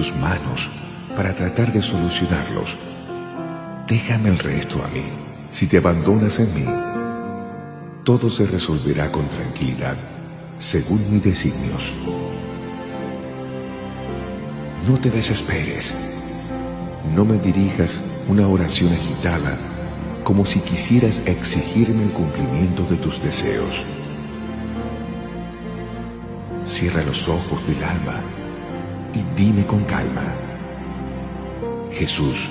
tus manos para tratar de solucionarlos. Déjame el resto a mí. Si te abandonas en mí, todo se resolverá con tranquilidad, según mis designios. No te desesperes. No me dirijas una oración agitada como si quisieras exigirme el cumplimiento de tus deseos. Cierra los ojos del alma y dime con calma: Jesús,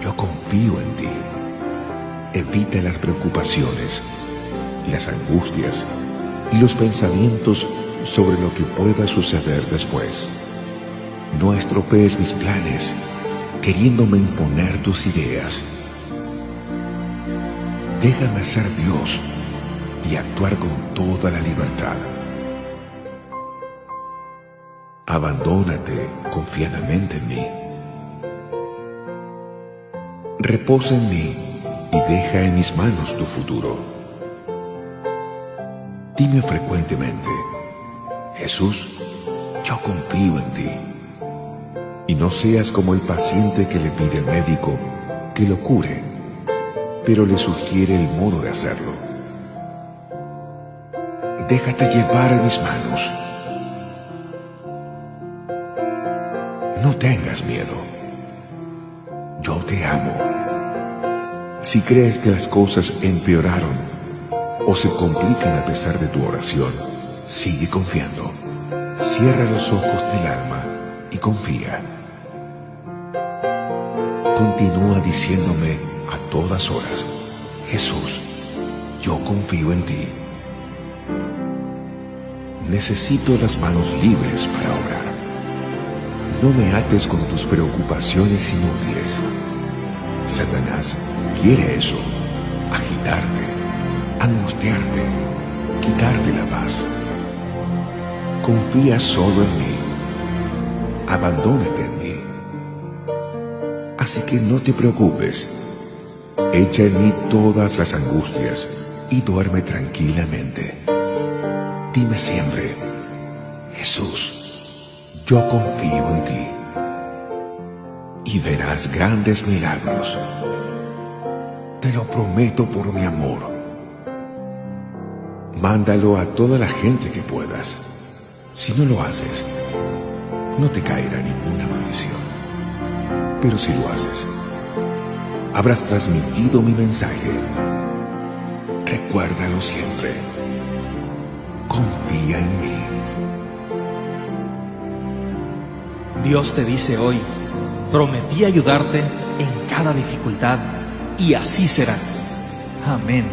yo confío en ti. Evita las preocupaciones, las angustias y los pensamientos sobre lo que pueda suceder después. No estropees mis planes queriéndome imponer tus ideas. Déjame ser Dios y actuar con toda la libertad. Abandónate confiadamente en mí. Reposa en mí y deja en mis manos tu futuro. Dime frecuentemente: Jesús, yo confío en ti. Y no seas como el paciente que le pide al médico que lo cure, pero le sugiere el modo de hacerlo. Déjate llevar en mis manos. No tengas miedo. Yo te amo. Si crees que las cosas empeoraron o se complican a pesar de tu oración, sigue confiando. Cierra los ojos del alma y confía. Continúa diciéndome a todas horas: Jesús, yo confío en ti. Necesito las manos libres para orar. No me ates con tus preocupaciones inútiles. Satanás quiere eso: agitarte, angustiarte, quitarte la paz. Confía solo en mí. Abandónate en mí. Así que no te preocupes. Echa en mí todas las angustias y duerme tranquilamente. Dime siempre: Jesús, yo confío en ti. Y verás grandes milagros. Te lo prometo por mi amor. Mándalo a toda la gente que puedas. Si no lo haces, no te caerá ninguna maldición. Pero si lo haces, habrás transmitido mi mensaje. Recuérdalo siempre. Confía en mí. Dios te dice hoy: prometí ayudarte en cada dificultad, y así será. Amén.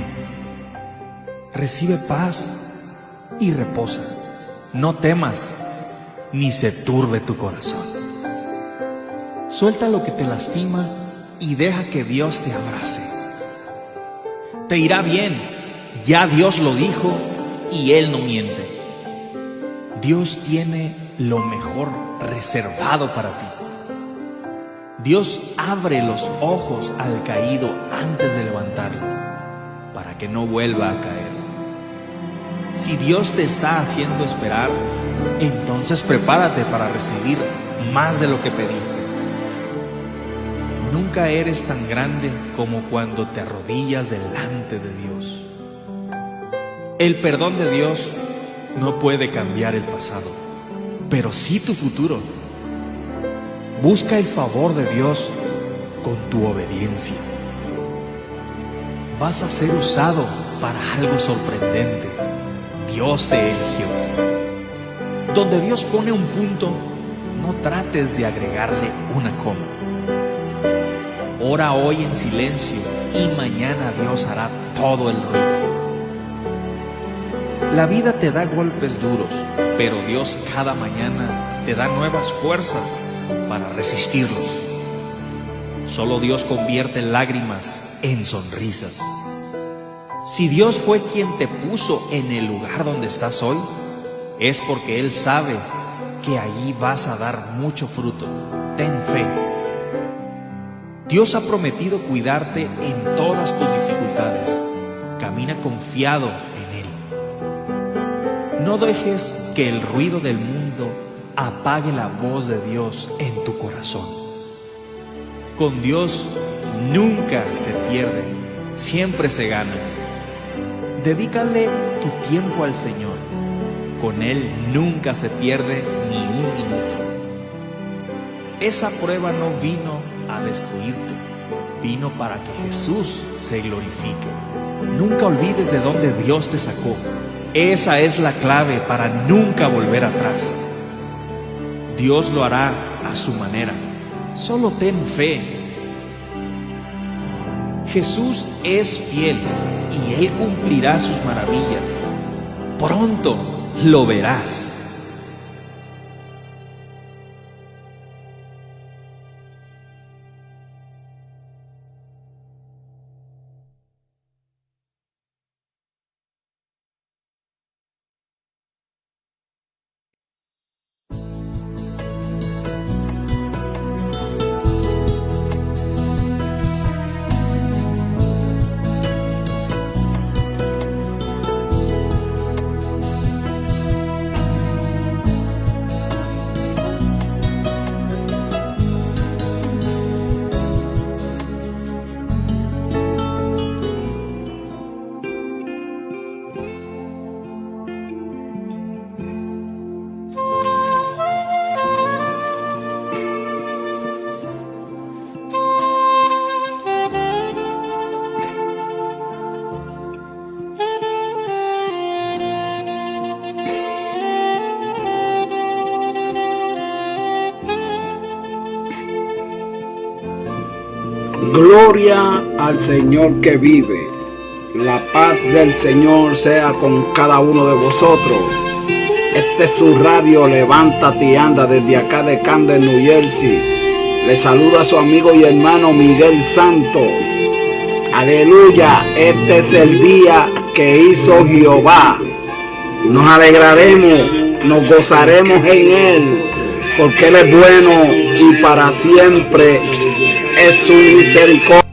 Recibe paz y reposa. No temas, ni se turbe tu corazón. Suelta lo que te lastima y deja que Dios te abrace. Te irá bien, ya Dios lo dijo y Él no miente. Dios tiene lo mejor reservado para ti. Dios abre los ojos al caído antes de levantarlo, para que no vuelva a caer. Si Dios te está haciendo esperar, entonces prepárate para recibir más de lo que pediste. Nunca eres tan grande como cuando te arrodillas delante de Dios. El perdón de Dios no puede cambiar el pasado, pero sí tu futuro. Busca el favor de Dios con tu obediencia. Vas a ser usado para algo sorprendente. Dios te eligió. Donde Dios pone un punto, no trates de agregarle una coma. Ora hoy en silencio y mañana Dios hará todo el ruido. La vida te da golpes duros, pero Dios cada mañana te da nuevas fuerzas para resistirlos. Solo Dios convierte lágrimas en sonrisas. Si Dios fue quien te puso en el lugar donde estás hoy, es porque Él sabe que allí vas a dar mucho fruto. Ten fe. Dios ha prometido cuidarte en todas tus dificultades. Camina confiado en Él. No dejes que el ruido del mundo apague la voz de Dios en tu corazón. Con Dios nunca se pierde, siempre se gana. Dedícale tu tiempo al Señor. Con Él nunca se pierde ni un minuto. Esa prueba no vino a destruirte, vino para que Jesús se glorifique. Nunca olvides de dónde Dios te sacó. Esa es la clave para nunca volver atrás. Dios lo hará a su manera. Solo ten fe. Jesús es fiel y Él cumplirá sus maravillas. Pronto lo verás. Gloria al Señor que vive. La paz del Señor sea con cada uno de vosotros. Este es su radio Levántate y Anda desde acá de Camden, New Jersey. Le saluda a su amigo y hermano Miguel Santo. Aleluya, este es el día que hizo Jehová. Nos alegraremos, nos gozaremos en Él, porque Él es bueno y para siempre es su misericordia.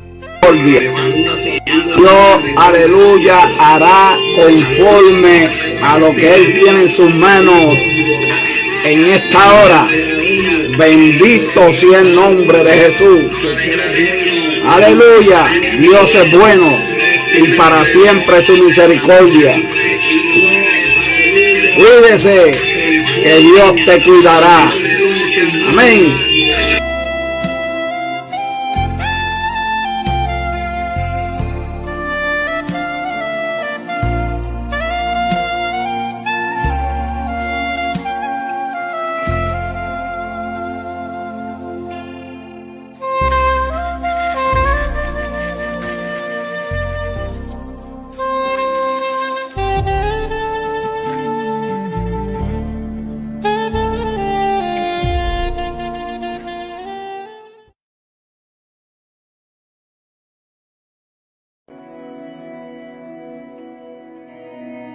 Dios, aleluya, hará conforme a lo que Él tiene en sus manos en esta hora. Bendito sea el nombre de Jesús. Aleluya, Dios es bueno y para siempre es su misericordia. Cuídese, que Dios te cuidará. Amén.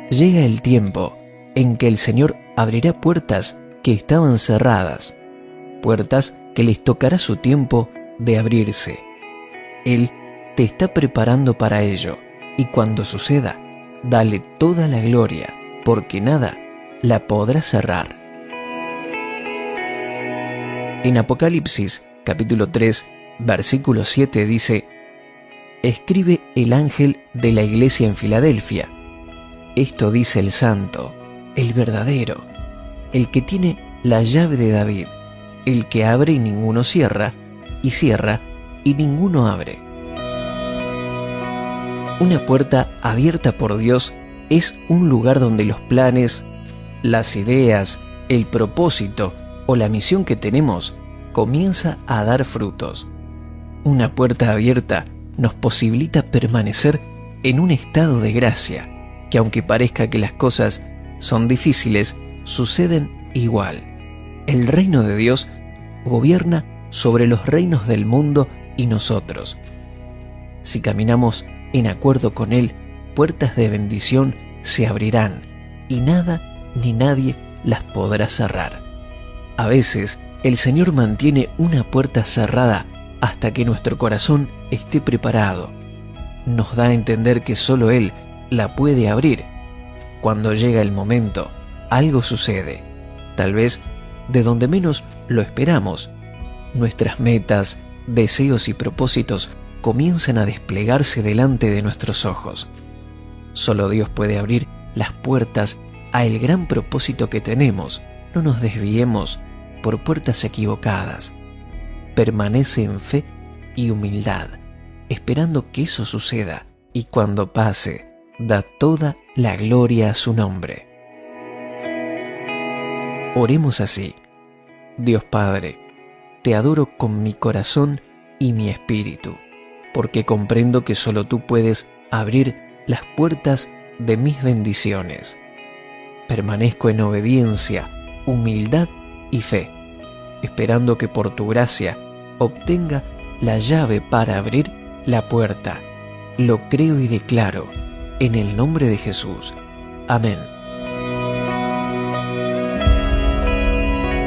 Llega el tiempo en que el Señor abrirá puertas que estaban cerradas, puertas que les tocará su tiempo de abrirse. Él te está preparando para ello, y cuando suceda, dale toda la gloria, porque nada la podrá cerrar. En Apocalipsis, capítulo 3, versículo 7 dice: Escribe el ángel de la iglesia en Filadelfia. Esto dice el santo, el verdadero, el que tiene la llave de David, el que abre y ninguno cierra, y cierra y ninguno abre. Una puerta abierta por Dios es un lugar donde los planes, las ideas, el propósito o la misión que tenemos comienza a dar frutos. Una puerta abierta nos posibilita permanecer en un estado de gracia, que aunque parezca que las cosas son difíciles, suceden igual. El reino de Dios gobierna sobre los reinos del mundo y nosotros. Si caminamos en acuerdo con Él, puertas de bendición se abrirán y nada ni nadie las podrá cerrar. A veces, el Señor mantiene una puerta cerrada hasta que nuestro corazón esté preparado. Nos da a entender que solo Él la puede abrir. Cuando llega el momento, algo sucede. Tal vez de donde menos lo esperamos. Nuestras metas, deseos y propósitos comienzan a desplegarse delante de nuestros ojos. Solo Dios puede abrir las puertas a el gran propósito que tenemos. No nos desviemos por puertas equivocadas. Permanece en fe y humildad, esperando que eso suceda, y cuando pase, da toda la gloria a su nombre. Oremos así. Dios Padre, te adoro con mi corazón y mi espíritu, porque comprendo que solo tú puedes abrir las puertas de mis bendiciones. Permanezco en obediencia, humildad y fe, esperando que por tu gracia obtenga la llave para abrir la puerta. Lo creo y declaro, en el nombre de Jesús. Amén.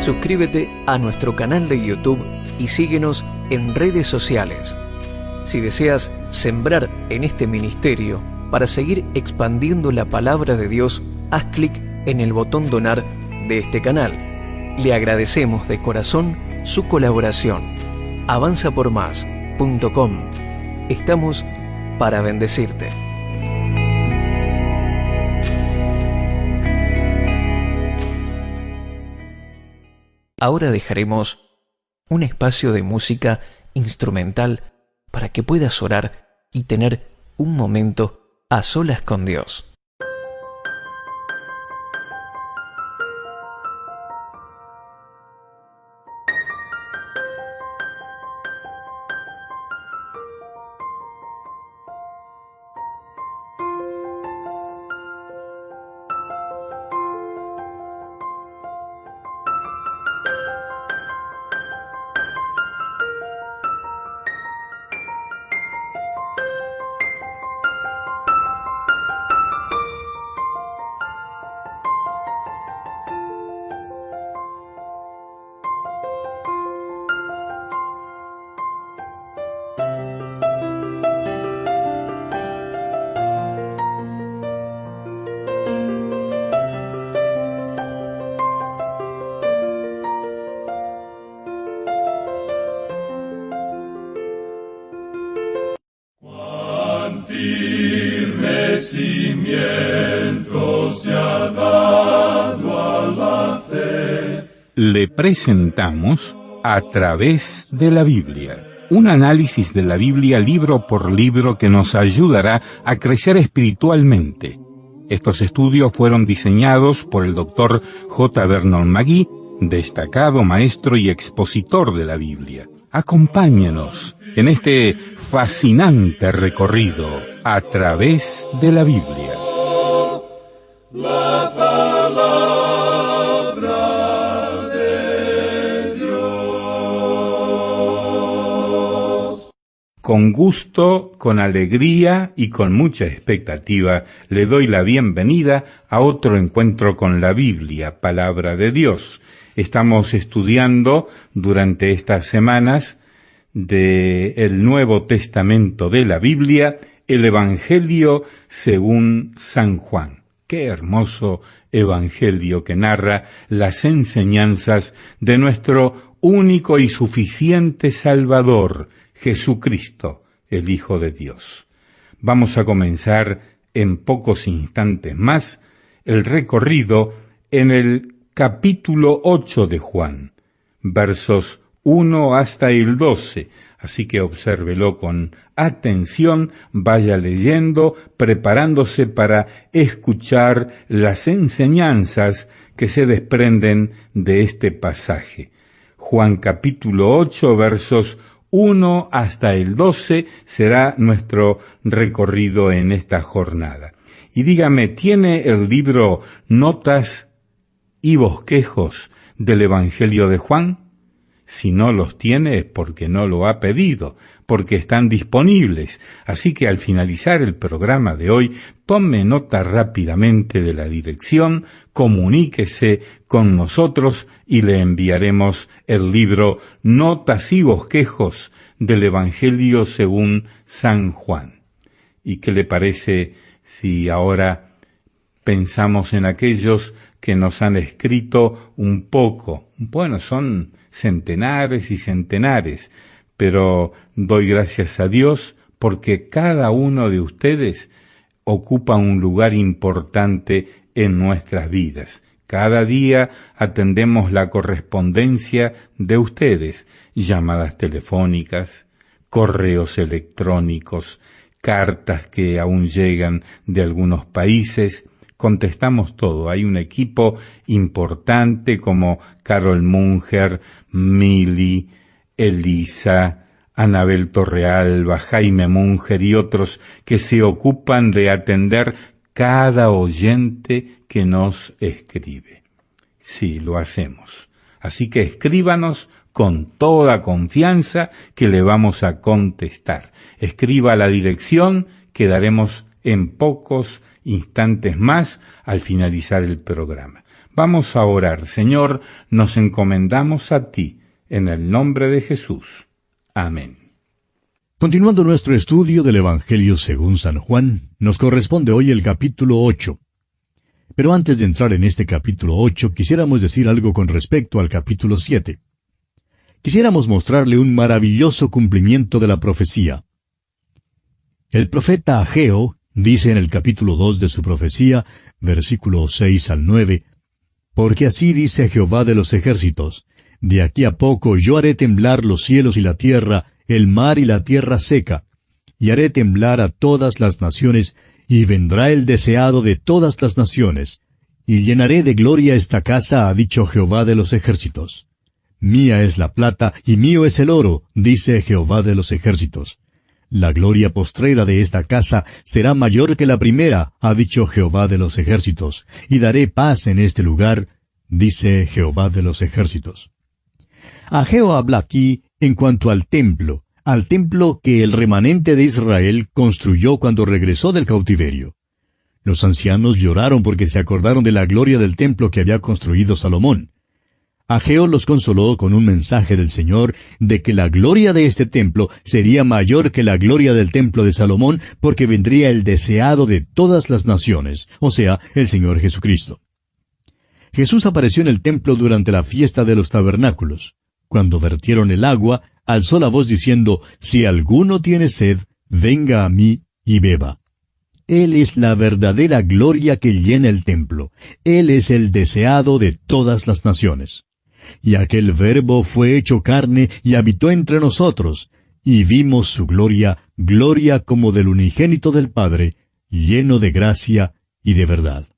Suscríbete a nuestro canal de YouTube y síguenos en redes sociales. Si deseas sembrar en este ministerio para seguir expandiendo la palabra de Dios, haz clic en el botón donar de este canal. Le agradecemos de corazón su colaboración. avanzapormás.com. Estamos para bendecirte. Ahora dejaremos un espacio de música instrumental para que puedas orar y tener un momento a solas con Dios. Firme cimiento se ha dado a la fe. Le presentamos A través de la Biblia, un análisis de la Biblia libro por libro que nos ayudará a crecer espiritualmente. Estos estudios fueron diseñados por el Dr. J. Vernon McGee, destacado maestro y expositor de la Biblia. Acompáñenos en este fascinante recorrido a través de la Biblia. La palabra de Dios. Con gusto, con alegría y con mucha expectativa le doy la bienvenida a otro encuentro con la Biblia, palabra de Dios. Estamos estudiando durante estas semanas del Nuevo Testamento de la Biblia, el Evangelio según San Juan. Qué hermoso Evangelio que narra las enseñanzas de nuestro único y suficiente Salvador, Jesucristo, el Hijo de Dios. Vamos a comenzar en pocos instantes más el recorrido en el capítulo 8 de Juan, versos 1 hasta el 12, así que obsérvelo con atención, vaya leyendo, preparándose para escuchar las enseñanzas que se desprenden de este pasaje. Juan capítulo 8, versos 1 hasta el 12 será nuestro recorrido en esta jornada. Y dígame, ¿tiene el libro Notas y Bosquejos del Evangelio de Juan? Si no los tiene es porque no lo ha pedido, porque están disponibles. Así que al finalizar el programa de hoy, tome nota rápidamente de la dirección, comuníquese con nosotros y le enviaremos el libro Notas y Bosquejos del Evangelio según San Juan. ¿Y qué le parece si ahora pensamos en aquellos que nos han escrito un poco. Bueno, son centenares y centenares, pero doy gracias a Dios porque cada uno de ustedes ocupa un lugar importante en nuestras vidas. Cada día atendemos la correspondencia de ustedes, llamadas telefónicas, correos electrónicos, cartas que aún llegan de algunos países. Contestamos todo. Hay un equipo importante como Carol Munger, Mili, Elisa, Anabel Torrealba, Jaime Munger y otros que se ocupan de atender cada oyente que nos escribe. Sí, lo hacemos. Así que escríbanos con toda confianza que le vamos a contestar. Escriba la dirección que daremos en pocos instantes más al finalizar el programa. Vamos a orar. Señor, nos encomendamos a ti, en el nombre de Jesús. Amén. Continuando nuestro estudio del Evangelio según San Juan, nos corresponde hoy el capítulo 8. Pero antes de entrar en este capítulo 8, quisiéramos decir algo con respecto al capítulo 7. Quisiéramos mostrarle un maravilloso cumplimiento de la profecía. El profeta Ageo dice en el capítulo 2 de su profecía, versículos 6 al 9, «Porque así dice Jehová de los ejércitos, de aquí a poco yo haré temblar los cielos y la tierra, el mar y la tierra seca, y haré temblar a todas las naciones, y vendrá el deseado de todas las naciones, y llenaré de gloria esta casa, ha dicho Jehová de los ejércitos. Mía es la plata, y mío es el oro, dice Jehová de los ejércitos. La gloria postrera de esta casa será mayor que la primera, ha dicho Jehová de los ejércitos, y daré paz en este lugar, dice Jehová de los ejércitos». Ageo habla aquí en cuanto al templo que el remanente de Israel construyó cuando regresó del cautiverio. Los ancianos lloraron porque se acordaron de la gloria del templo que había construido Salomón. Ageo los consoló con un mensaje del Señor de que la gloria de este templo sería mayor que la gloria del templo de Salomón, porque vendría el deseado de todas las naciones, o sea, el Señor Jesucristo. Jesús apareció en el templo durante la fiesta de los tabernáculos. Cuando vertieron el agua, alzó la voz diciendo, «Si alguno tiene sed, venga a mí y beba». Él es la verdadera gloria que llena el templo. Él es el deseado de todas las naciones. Y aquel Verbo fue hecho carne y habitó entre nosotros, y vimos su gloria, gloria como del unigénito del Padre, lleno de gracia y de verdad.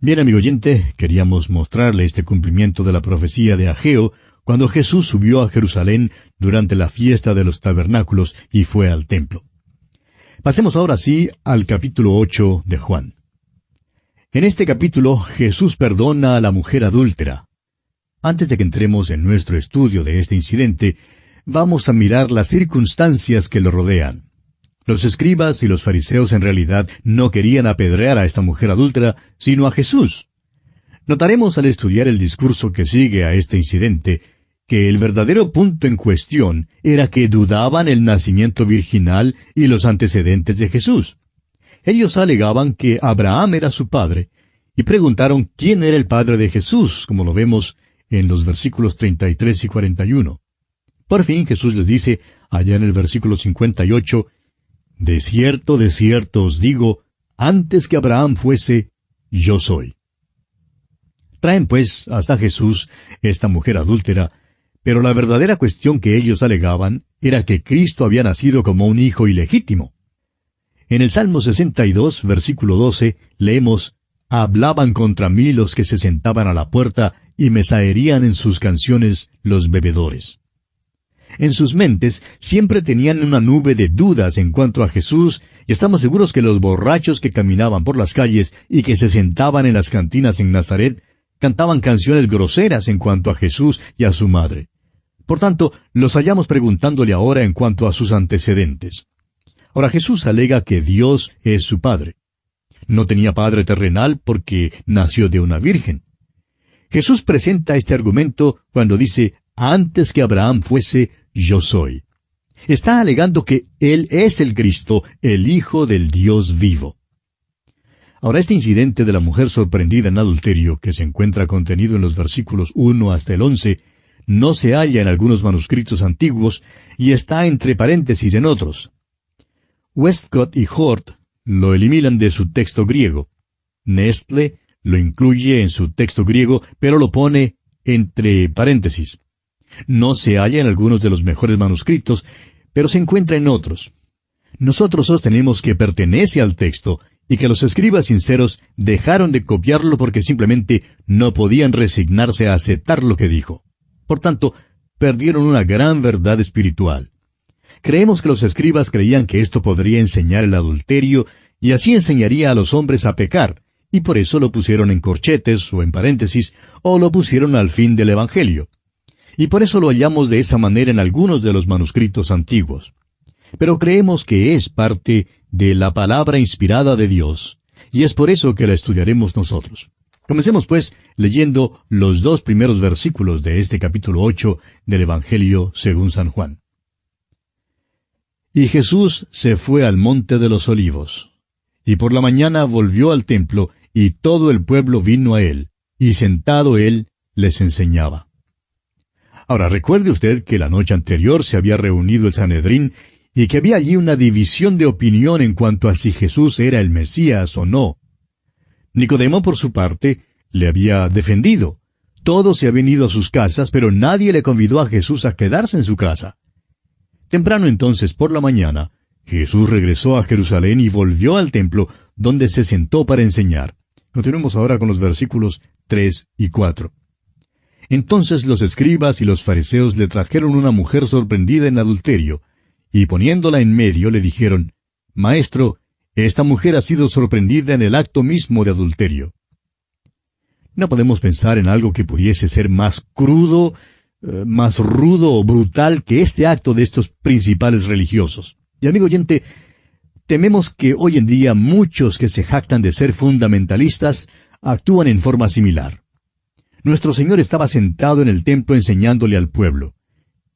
Bien, amigo oyente, queríamos mostrarle este cumplimiento de la profecía de Ageo, cuando Jesús subió a Jerusalén durante la fiesta de los tabernáculos y fue al templo. Pasemos ahora sí al capítulo 8 de Juan. En este capítulo Jesús perdona a la mujer adúltera. Antes de que entremos en nuestro estudio de este incidente, vamos a mirar las circunstancias que lo rodean. Los escribas y los fariseos en realidad no querían apedrear a esta mujer adúltera, sino a Jesús. Notaremos al estudiar el discurso que sigue a este incidente, que el verdadero punto en cuestión era que dudaban el nacimiento virginal y los antecedentes de Jesús. Ellos alegaban que Abraham era su padre, y preguntaron quién era el padre de Jesús, como lo vemos en los versículos 33 y 41. Por fin Jesús les dice, allá en el versículo 58, de cierto os digo, antes que Abraham fuese, yo soy. Traen pues hasta Jesús esta mujer adúltera, pero la verdadera cuestión que ellos alegaban era que Cristo había nacido como un hijo ilegítimo. En el Salmo 62, versículo 12, leemos, «Hablaban contra mí los que se sentaban a la puerta, y me zaherían en sus canciones los bebedores». En sus mentes siempre tenían una nube de dudas en cuanto a Jesús, y estamos seguros que los borrachos que caminaban por las calles y que se sentaban en las cantinas en Nazaret, cantaban canciones groseras en cuanto a Jesús y a su madre. Por tanto, los hallamos preguntándole ahora en cuanto a sus antecedentes. Ahora Jesús alega que Dios es su Padre. No tenía padre terrenal porque nació de una virgen. Jesús presenta este argumento cuando dice, antes que Abraham fuese, yo soy. Está alegando que Él es el Cristo, el Hijo del Dios vivo. Ahora, este incidente de la mujer sorprendida en adulterio, que se encuentra contenido en los versículos 1 hasta el 11, no se halla en algunos manuscritos antiguos y está entre paréntesis en otros. Westcott y Hort lo eliminan de su texto griego. Nestle lo incluye en su texto griego, pero lo pone entre paréntesis. No se halla en algunos de los mejores manuscritos, pero se encuentra en otros. Nosotros sostenemos que pertenece al texto y que los escribas sinceros dejaron de copiarlo porque simplemente no podían resignarse a aceptar lo que dijo. Por tanto, perdieron una gran verdad espiritual. Creemos que los escribas creían que esto podría enseñar el adulterio y así enseñaría a los hombres a pecar, y por eso lo pusieron en corchetes o en paréntesis, o lo pusieron al fin del Evangelio. Y por eso lo hallamos de esa manera en algunos de los manuscritos antiguos. Pero creemos que es parte de la palabra inspirada de Dios, y es por eso que la estudiaremos nosotros. Comencemos pues leyendo los 2 primeros versículos de este capítulo 8 del Evangelio según San Juan. Y Jesús se fue al monte de los olivos, y por la mañana volvió al templo, y todo el pueblo vino a él, y sentado él les enseñaba. Ahora recuerde usted que la noche anterior se había reunido el Sanedrín, y que había allí una división de opinión en cuanto a si Jesús era el Mesías o no. Nicodemo, por su parte, le había defendido. Todos se habían ido a sus casas, pero nadie le convidó a Jesús a quedarse en su casa. Temprano entonces, por la mañana, Jesús regresó a Jerusalén y volvió al templo, donde se sentó para enseñar. Continuemos ahora con los versículos 3 y 4. Entonces los escribas y los fariseos le trajeron una mujer sorprendida en adulterio, y poniéndola en medio le dijeron, Maestro, esta mujer ha sido sorprendida en el acto mismo de adulterio. No podemos pensar en algo que pudiese ser más crudo, más rudo o brutal que este acto de estos principales religiosos. Y amigo oyente, tememos que hoy en día muchos que se jactan de ser fundamentalistas actúan en forma similar. Nuestro Señor estaba sentado en el templo enseñándole al pueblo.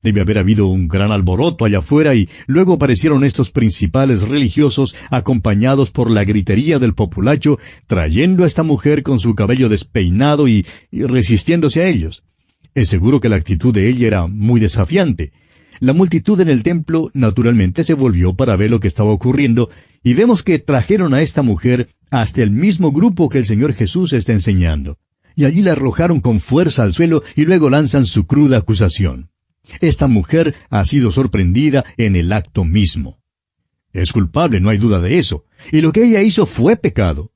Debe haber habido un gran alboroto allá afuera y luego aparecieron estos principales religiosos acompañados por la gritería del populacho, trayendo a esta mujer con su cabello despeinado y resistiéndose a ellos. Es seguro que la actitud de ella era muy desafiante. La multitud en el templo naturalmente se volvió para ver lo que estaba ocurriendo, y vemos que trajeron a esta mujer hasta el mismo grupo que el Señor Jesús está enseñando. Y allí la arrojaron con fuerza al suelo y luego lanzan su cruda acusación. Esta mujer ha sido sorprendida en el acto mismo. Es culpable, no hay duda de eso. Y lo que ella hizo fue pecado.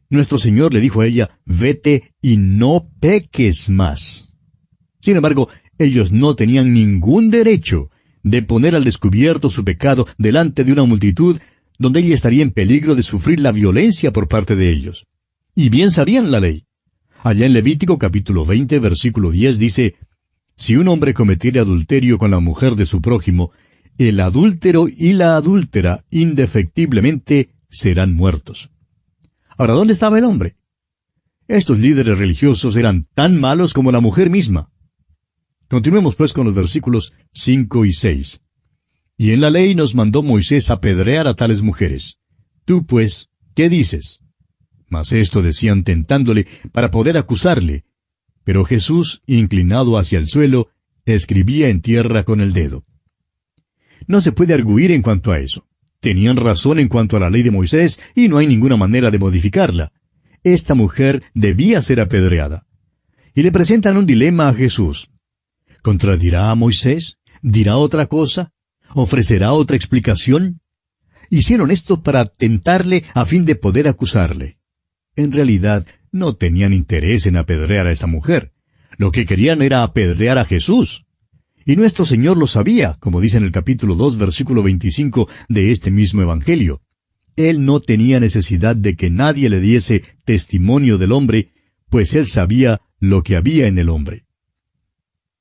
Nuestro Señor le dijo a ella, vete y no peques más. Sin embargo, ellos no tenían ningún derecho de poner al descubierto su pecado delante de una multitud donde ella estaría en peligro de sufrir la violencia por parte de ellos. Y bien sabían la ley. Allá en Levítico capítulo 20, versículo 10 dice, si un hombre cometiere adulterio con la mujer de su prójimo, el adúltero y la adúltera indefectiblemente serán muertos. Ahora, ¿dónde estaba el hombre? Estos líderes religiosos eran tan malos como la mujer misma. Continuemos pues con los versículos 5 y 6. Y en la ley nos mandó Moisés apedrear a tales mujeres. Tú pues, ¿qué dices? Mas esto decían tentándole para poder acusarle. Pero Jesús, inclinado hacia el suelo, escribía en tierra con el dedo. No se puede arguir en cuanto a eso. Tenían razón en cuanto a la ley de Moisés y no hay ninguna manera de modificarla. Esta mujer debía ser apedreada. Y le presentan un dilema a Jesús. ¿Contradirá a Moisés? ¿Dirá otra cosa? ¿Ofrecerá otra explicación? Hicieron esto para tentarle a fin de poder acusarle. En realidad, no tenían interés en apedrear a esta mujer. Lo que querían era apedrear a Jesús. Y nuestro Señor lo sabía, como dice en el capítulo 2, versículo 25 de este mismo Evangelio. Él no tenía necesidad de que nadie le diese testimonio del hombre, pues él sabía lo que había en el hombre.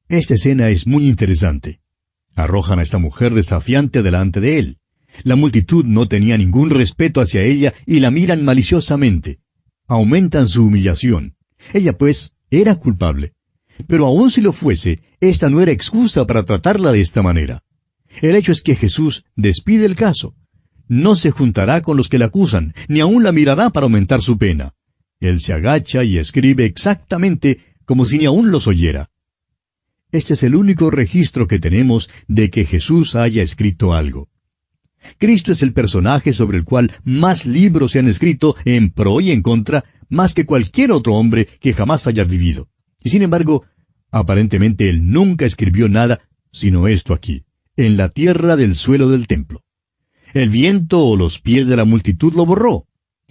Esta escena es muy interesante. Arrojan a esta mujer desafiante delante de él. La multitud no tenía ningún respeto hacia ella y la miran maliciosamente. Aumentan su humillación. Ella, pues, era culpable. Pero aun si lo fuese, esta no era excusa para tratarla de esta manera. El hecho es que Jesús despide el caso. no se juntará con los que le acusan, ni aun la mirará para aumentar su pena. Él se agacha y escribe exactamente como si ni aun los oyera. Este es el único registro que tenemos de que Jesús haya escrito algo. Cristo es el personaje sobre el cual más libros se han escrito en pro y en contra, más que cualquier otro hombre que jamás haya vivido. Y sin embargo, aparentemente él nunca escribió nada, sino esto aquí, en la tierra del suelo del templo. El viento o los pies de la multitud lo borró.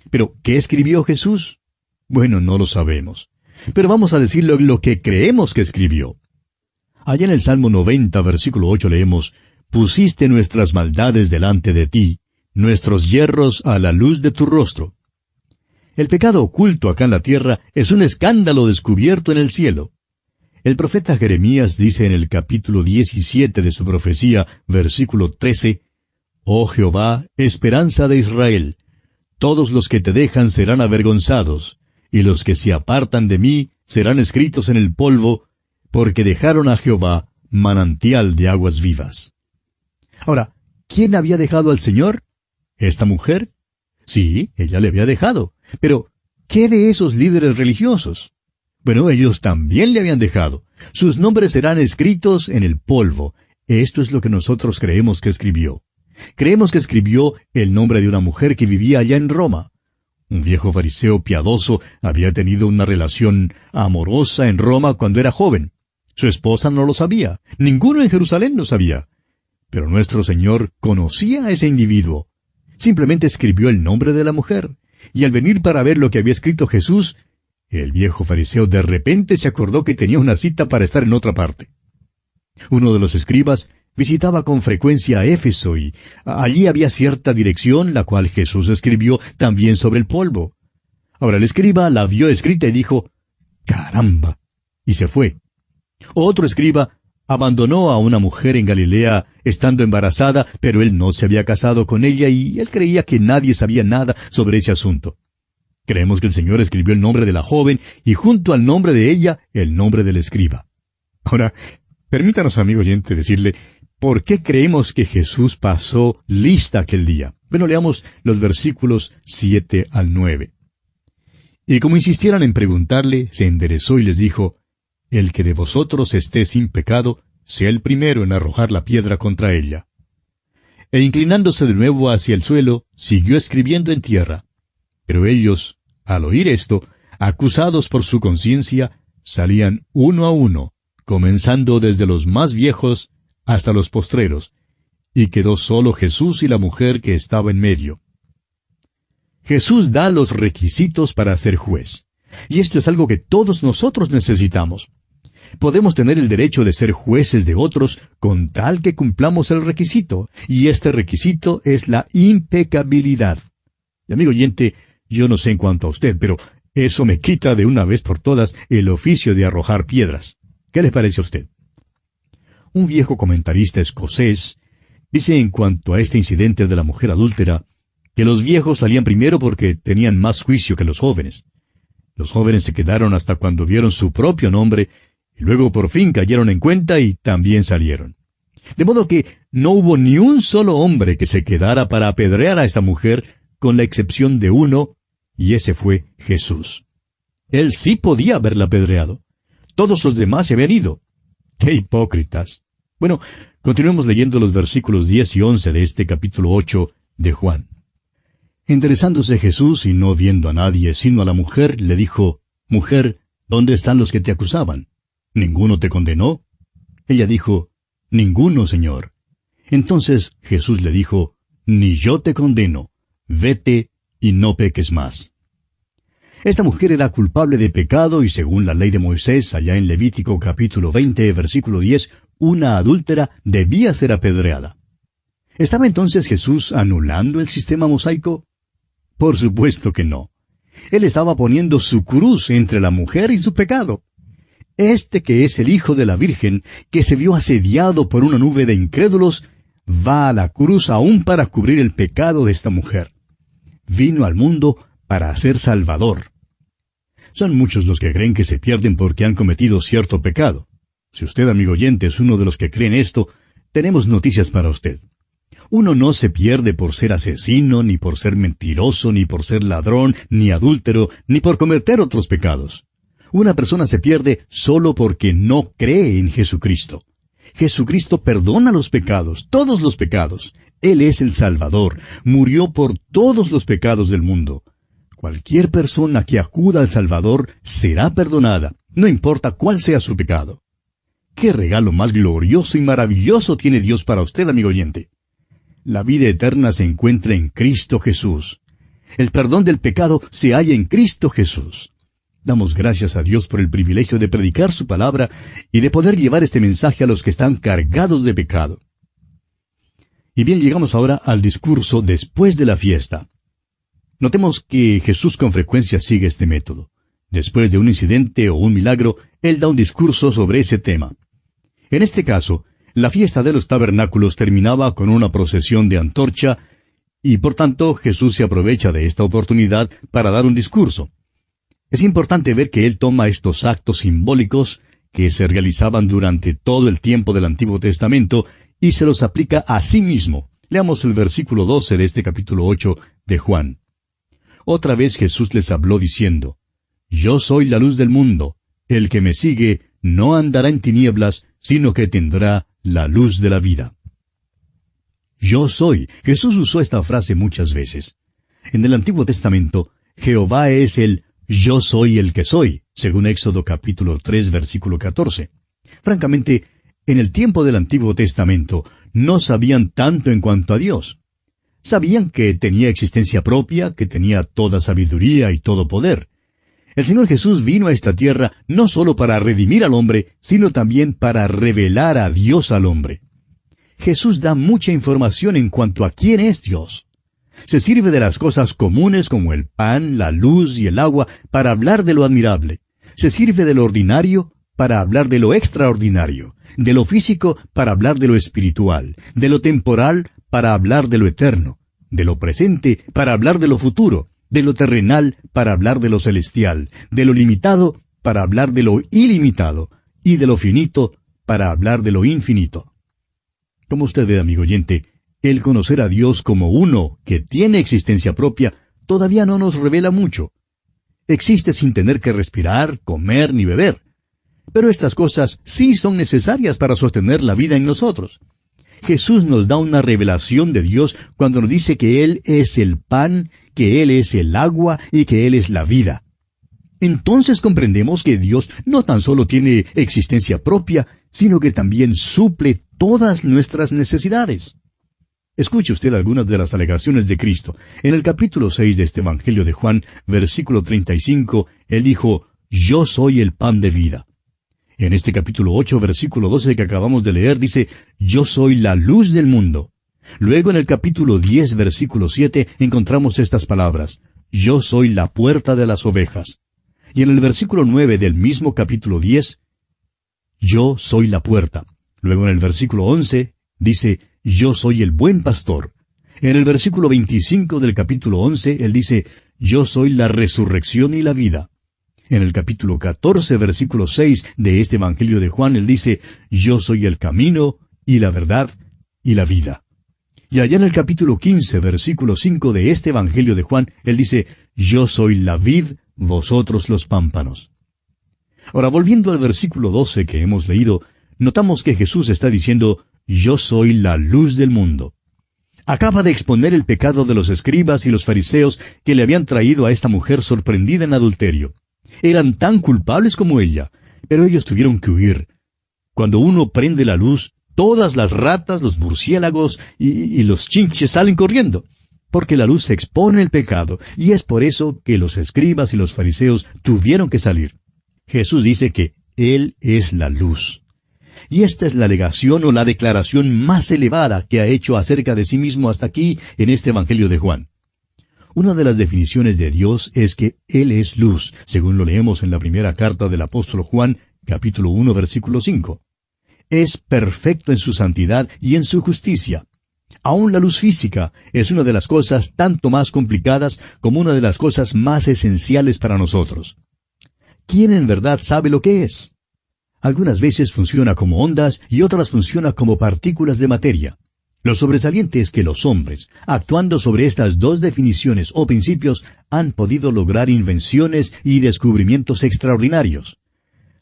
Pero, ¿qué escribió Jesús? Bueno, no lo sabemos. Pero vamos a decirlo lo que creemos que escribió. Allá en el Salmo 90, versículo 8 leemos, «Pusiste nuestras maldades delante de ti, nuestros yerros a la luz de tu rostro». El pecado oculto acá en la tierra es un escándalo descubierto en el cielo. El profeta Jeremías dice en el capítulo 17 de su profecía, versículo 13, «Oh Jehová, esperanza de Israel, todos los que te dejan serán avergonzados, y los que se apartan de mí serán escritos en el polvo, porque dejaron a Jehová manantial de aguas vivas». Ahora, ¿quién había dejado al Señor? ¿Esta mujer? Sí, ella le había dejado. Pero, ¿qué de esos líderes religiosos? Bueno, ellos también le habían dejado. Sus nombres serán escritos en el polvo. Esto es lo que nosotros creemos que escribió. Creemos que escribió el nombre de una mujer que vivía allá en Roma. Un viejo fariseo piadoso había tenido una relación amorosa en Roma cuando era joven. Su esposa no lo sabía. Ninguno en Jerusalén lo sabía. Pero nuestro Señor conocía a ese individuo. Simplemente escribió el nombre de la mujer. Y al venir para ver lo que había escrito Jesús, el viejo fariseo de repente se acordó que tenía una cita para estar en otra parte. Uno de los escribas visitaba con frecuencia a Éfeso y allí había cierta dirección, la cual Jesús escribió también sobre el polvo. Ahora el escriba la vio escrita y dijo, «¡Caramba!» y se fue. Otro escriba abandonó a una mujer en Galilea estando embarazada, pero él no se había casado con ella y él creía que nadie sabía nada sobre ese asunto. Creemos que el Señor escribió el nombre de la joven y junto al nombre de ella, el nombre del escriba. Ahora, permítanos, amigo oyente, decirle, ¿por qué creemos que Jesús pasó lista aquel día? Bueno, leamos los versículos 7 al 9. Y como insistieran en preguntarle, se enderezó y les dijo, «El que de vosotros esté sin pecado, sea el primero en arrojar la piedra contra ella». E inclinándose de nuevo hacia el suelo, siguió escribiendo en tierra. Pero ellos, al oír esto, acusados por su conciencia, salían uno a uno, comenzando desde los más viejos hasta los postreros, y quedó solo Jesús y la mujer que estaba en medio. Jesús da los requisitos para ser juez, y esto es algo que todos nosotros necesitamos. Podemos tener el derecho de ser jueces de otros con tal que cumplamos el requisito, y este requisito es la impecabilidad. Y amigo oyente, yo no sé en cuanto a usted, pero eso me quita de una vez por todas el oficio de arrojar piedras. ¿Qué le parece a usted? Un viejo comentarista escocés dice en cuanto a este incidente de la mujer adúltera, que los viejos salían primero porque tenían más juicio que los jóvenes. Los jóvenes se quedaron hasta cuando vieron su propio nombre, y luego por fin cayeron en cuenta y también salieron. De modo que no hubo ni un solo hombre que se quedara para apedrear a esta mujer, con la excepción de uno, y ese fue Jesús. Él sí podía haberla apedreado. Todos los demás se habían ido. ¡Qué hipócritas! Bueno, continuemos leyendo los versículos 10 y 11 de este capítulo 8 de Juan. Enderezándose Jesús y no viendo a nadie sino a la mujer, le dijo, «Mujer, ¿dónde están los que te acusaban? ¿Ninguno te condenó?» Ella dijo, «Ninguno, Señor». Entonces Jesús le dijo, «Ni yo te condeno. Vete y no peques más». Esta mujer era culpable de pecado y según la ley de Moisés, allá en Levítico capítulo 20, versículo 10, una adúltera debía ser apedreada. ¿Estaba entonces Jesús anulando el sistema mosaico? Por supuesto que no. Él estaba poniendo su cruz entre la mujer y su pecado. Este que es el Hijo de la Virgen, que se vio asediado por una nube de incrédulos, va a la cruz aún para cubrir el pecado de esta mujer. Vino al mundo para ser Salvador. Son muchos los que creen que se pierden porque han cometido cierto pecado. Si usted, amigo oyente, es uno de los que creen esto, tenemos noticias para usted. Uno no se pierde por ser asesino, ni por ser mentiroso, ni por ser ladrón, ni adúltero, ni por cometer otros pecados. Una persona se pierde solo porque no cree en Jesucristo. Jesucristo perdona los pecados, todos los pecados. Él es el Salvador, murió por todos los pecados del mundo. Cualquier persona que acuda al Salvador será perdonada, no importa cuál sea su pecado. ¡Qué regalo más glorioso y maravilloso tiene Dios para usted, amigo oyente! La vida eterna se encuentra en Cristo Jesús. El perdón del pecado se halla en Cristo Jesús. Damos gracias a Dios por el privilegio de predicar su palabra y de poder llevar este mensaje a los que están cargados de pecado. Y bien, llegamos ahora al discurso después de la fiesta. Notemos que Jesús con frecuencia sigue este método. Después de un incidente o un milagro, Él da un discurso sobre ese tema. En este caso, la fiesta de los tabernáculos terminaba con una procesión de antorcha, y por tanto Jesús se aprovecha de esta oportunidad para dar un discurso. Es importante ver que Él toma estos actos simbólicos que se realizaban durante todo el tiempo del Antiguo Testamento y se los aplica a sí mismo. Leamos el versículo 12 de este capítulo 8 de Juan. Otra vez Jesús les habló diciendo, Yo soy la luz del mundo. El que me sigue no andará en tinieblas, sino que tendrá la luz de la vida. Yo soy. Jesús usó esta frase muchas veces. En el Antiguo Testamento, Jehová es el Yo soy el que soy, según Éxodo capítulo 3, versículo 14. Francamente, en el tiempo del Antiguo Testamento no sabían tanto en cuanto a Dios. Sabían que tenía existencia propia, que tenía toda sabiduría y todo poder. El Señor Jesús vino a esta tierra no solo para redimir al hombre, sino también para revelar a Dios al hombre. Jesús da mucha información en cuanto a quién es Dios. Se sirve de las cosas comunes como el pan, la luz y el agua para hablar de lo admirable. Se sirve de lo ordinario para hablar de lo extraordinario, de lo físico para hablar de lo espiritual, de lo temporal para hablar de lo eterno, de lo presente para hablar de lo futuro, de lo terrenal para hablar de lo celestial, de lo limitado para hablar de lo ilimitado, y de lo finito para hablar de lo infinito. Como usted ve, amigo oyente, el conocer a Dios como uno que tiene existencia propia todavía no nos revela mucho. Existe sin tener que respirar, comer ni beber. Pero estas cosas sí son necesarias para sostener la vida en nosotros. Jesús nos da una revelación de Dios cuando nos dice que Él es el pan, que Él es el agua y que Él es la vida. Entonces comprendemos que Dios no tan solo tiene existencia propia, sino que también suple todas nuestras necesidades. Escuche usted algunas de las alegaciones de Cristo. En el capítulo 6 de este Evangelio de Juan, versículo 35, Él dijo, Yo soy el pan de vida. En este capítulo 8, versículo 12 que acabamos de leer, dice, Yo soy la luz del mundo. Luego en el capítulo 10, versículo 7, encontramos estas palabras, Yo soy la puerta de las ovejas. Y en el versículo 9 del mismo capítulo 10, Yo soy la puerta. Luego en el versículo 11, dice, Yo soy el buen pastor. En el versículo 25 del capítulo 11, Él dice, Yo soy la resurrección y la vida. En el capítulo 14, versículo 6 de este Evangelio de Juan, Él dice, Yo soy el camino y la verdad y la vida. Y allá en el capítulo 15, versículo 5 de este Evangelio de Juan, Él dice, Yo soy la vid, vosotros los pámpanos. Ahora, volviendo al versículo 12 que hemos leído, notamos que Jesús está diciendo, Yo soy la luz del mundo. Acaba de exponer el pecado de los escribas y los fariseos que le habían traído a esta mujer sorprendida en adulterio. Eran tan culpables como ella, pero ellos tuvieron que huir. Cuando uno prende la luz, todas las ratas, los murciélagos y los chinches salen corriendo, porque la luz expone el pecado, y es por eso que los escribas y los fariseos tuvieron que salir. Jesús dice que Él es la luz. Y esta es la alegación o la declaración más elevada que ha hecho acerca de sí mismo hasta aquí en este Evangelio de Juan. Una de las definiciones de Dios es que Él es luz, según lo leemos en la primera carta del apóstol Juan, capítulo 1, versículo 5. Es perfecto en su santidad y en su justicia. Aún la luz física es una de las cosas tanto más complicadas como una de las cosas más esenciales para nosotros. ¿Quién en verdad sabe lo que es? Algunas veces funciona como ondas y otras funciona como partículas de materia. Lo sobresaliente es que los hombres, actuando sobre estas dos definiciones o principios, han podido lograr invenciones y descubrimientos extraordinarios.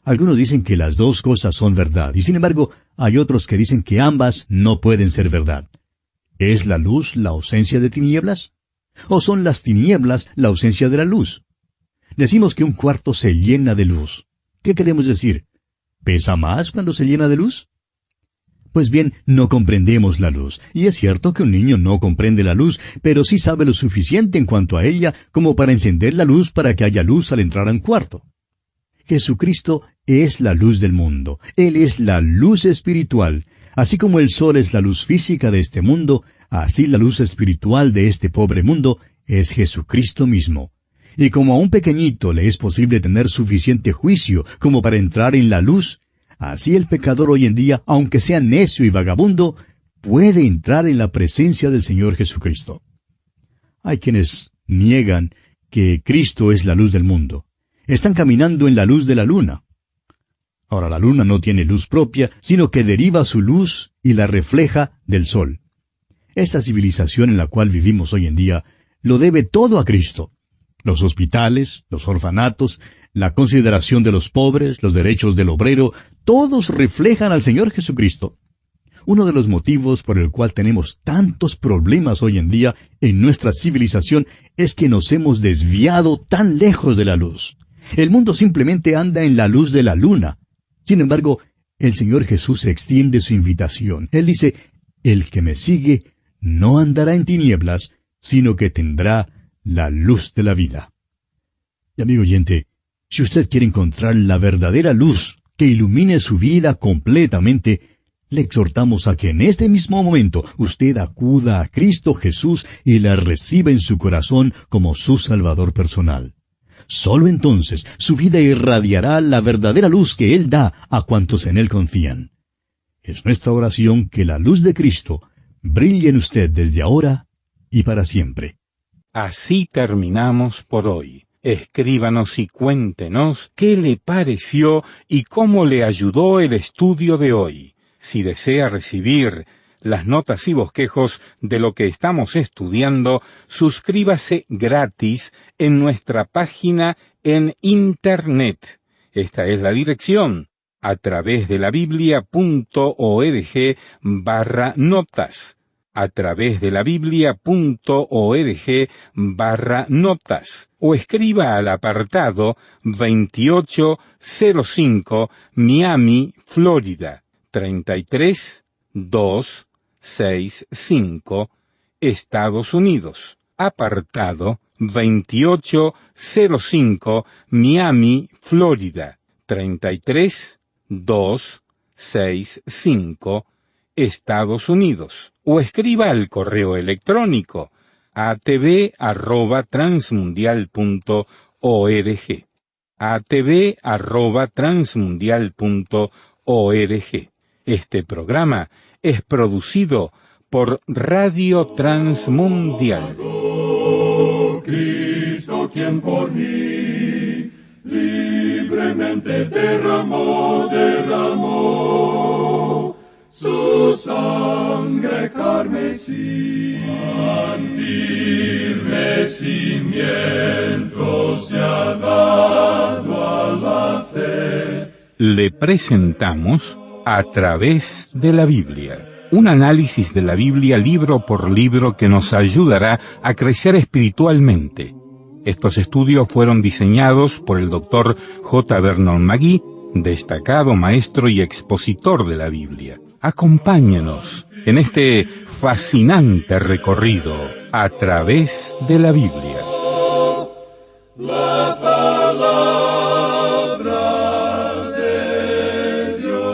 Algunos dicen que las dos cosas son verdad, y sin embargo hay otros que dicen que ambas no pueden ser verdad. ¿Es la luz la ausencia de tinieblas? ¿O son las tinieblas la ausencia de la luz? Decimos que un cuarto se llena de luz. ¿Qué queremos decir? ¿Pesa más cuando se llena de luz? Pues bien, no comprendemos la luz, y es cierto que un niño no comprende la luz, pero sí sabe lo suficiente en cuanto a ella como para encender la luz para que haya luz al entrar a un cuarto. Jesucristo es la luz del mundo. Él es la luz espiritual. Así como el sol es la luz física de este mundo, así la luz espiritual de este pobre mundo es Jesucristo mismo. Y como a un pequeñito le es posible tener suficiente juicio como para entrar en la luz, así el pecador hoy en día, aunque sea necio y vagabundo, puede entrar en la presencia del Señor Jesucristo. Hay quienes niegan que Cristo es la luz del mundo. Están caminando en la luz de la luna. Ahora, la luna no tiene luz propia, sino que deriva su luz y la refleja del sol. Esta civilización en la cual vivimos hoy en día lo debe todo a Cristo. Los hospitales, los orfanatos, la consideración de los pobres, los derechos del obrero, todos reflejan al Señor Jesucristo. Uno de los motivos por el cual tenemos tantos problemas hoy en día en nuestra civilización es que nos hemos desviado tan lejos de la luz. El mundo simplemente anda en la luz de la luna. Sin embargo, el Señor Jesús extiende su invitación. Él dice, el que me sigue no andará en tinieblas, sino que tendrá la luz de la vida. Y amigo oyente, si usted quiere encontrar la verdadera luz que ilumine su vida completamente, le exhortamos a que en este mismo momento usted acuda a Cristo Jesús y la reciba en su corazón como su Salvador personal. Solo entonces su vida irradiará la verdadera luz que Él da a cuantos en Él confían. Es nuestra oración que la luz de Cristo brille en usted desde ahora y para siempre. Así terminamos por hoy. Escríbanos y cuéntenos qué le pareció y cómo le ayudó el estudio de hoy. Si desea recibir las notas y bosquejos de lo que estamos estudiando, suscríbase gratis en nuestra página en Internet. Esta es la dirección, a través de la biblia.org/notas. A través de la biblia.org/notas. O escriba al apartado 2805 Miami, Florida, 33265, Estados Unidos. Apartado 2805 Miami, Florida, 33265, Estados Unidos. O escriba al correo electrónico atv@transmundial.org. atv@transmundial.org. Este programa es producido por Radio Transmundial. Cristo, quien por mí libremente derramó su sangre carmesí. Tan firme cimiento se ha dado a la fe. Le presentamos A través de la Biblia, un análisis de la Biblia libro por libro que nos ayudará a crecer espiritualmente. Estos estudios fueron diseñados por el Dr. J. Vernon McGee, destacado maestro y expositor de la Biblia. Acompáñenos en este fascinante recorrido a través de la Biblia. La palabra de Dios.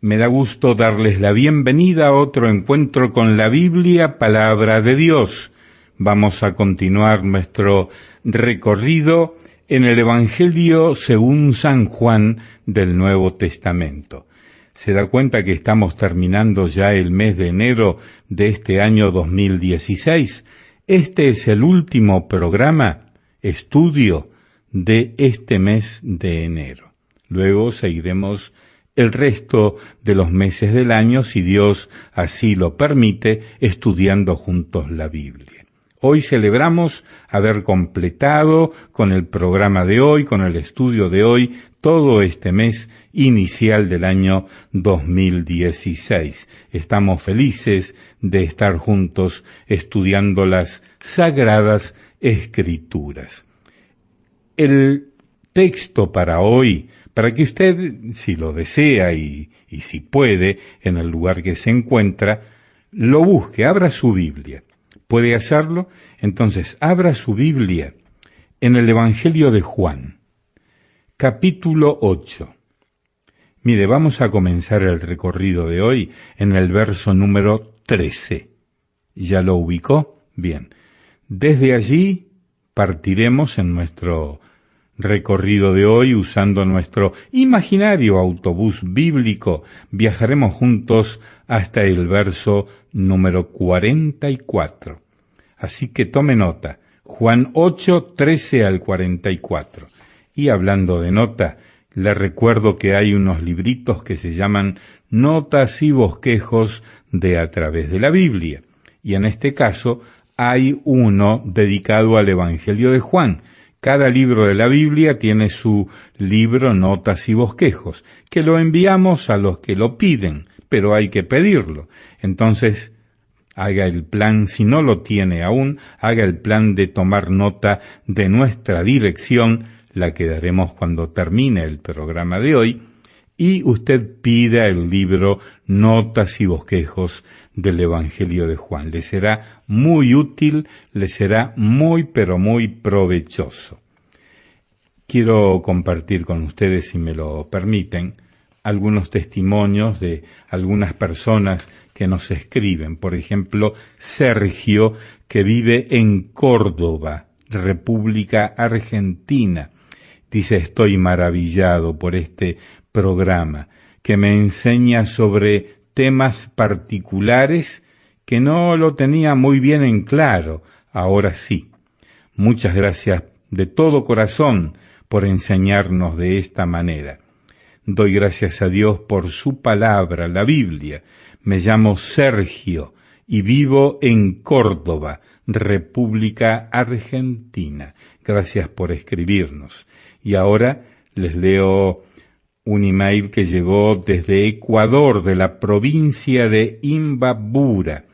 Me da gusto darles la bienvenida a otro encuentro con la Biblia, palabra de Dios. Vamos a continuar nuestro recorrido en el Evangelio según San Juan del Nuevo Testamento. Se da cuenta que estamos terminando ya el mes de enero de este año 2016. Este es el último programa, estudio, de este mes de enero. Luego seguiremos el resto de los meses del año, si Dios así lo permite, estudiando juntos la Biblia. Hoy celebramos haber completado con el programa de hoy, con el estudio de hoy, todo este mes inicial del año 2016. Estamos felices de estar juntos estudiando las Sagradas Escrituras. El texto para hoy, para que usted, si lo desea y si puede, en el lugar que se encuentra, lo busque, abra su Biblia. ¿Puede hacerlo? Entonces, abra su Biblia en el Evangelio de Juan, capítulo 8. Mire, vamos a comenzar el recorrido de hoy en el verso número 13. ¿Ya lo ubicó? Bien. Desde allí partiremos en nuestro recorrido de hoy usando nuestro imaginario autobús bíblico. Viajaremos juntos hasta el verso número 44. Así que tome nota. Juan 8, 13 al 44. Y hablando de nota, le recuerdo que hay unos libritos que se llaman Notas y Bosquejos de A Través de la Biblia. Y en este caso hay uno dedicado al Evangelio de Juan. Cada libro de la Biblia tiene su libro Notas y Bosquejos, que lo enviamos a los que lo piden, pero hay que pedirlo. Entonces, haga el plan, si no lo tiene aún, haga el plan de tomar nota de nuestra dirección, la que daremos cuando termine el programa de hoy, y usted pida el libro Notas y Bosquejos del Evangelio de Juan. Le será muy útil, le será muy pero muy provechoso. Quiero compartir con ustedes, si me lo permiten, algunos testimonios de algunas personas que nos escriben. Por ejemplo, Sergio, que vive en Córdoba, República Argentina. Dice: estoy maravillado por este programa que me enseña sobre temas particulares que no lo tenía muy bien en claro. Ahora sí. Muchas gracias de todo corazón por enseñarnos de esta manera. Doy gracias a Dios por su palabra, la Biblia. Me llamo Sergio y vivo en Córdoba, República Argentina. Gracias por escribirnos. Y ahora les leo un email que llegó desde Ecuador, de la provincia de Imbabura.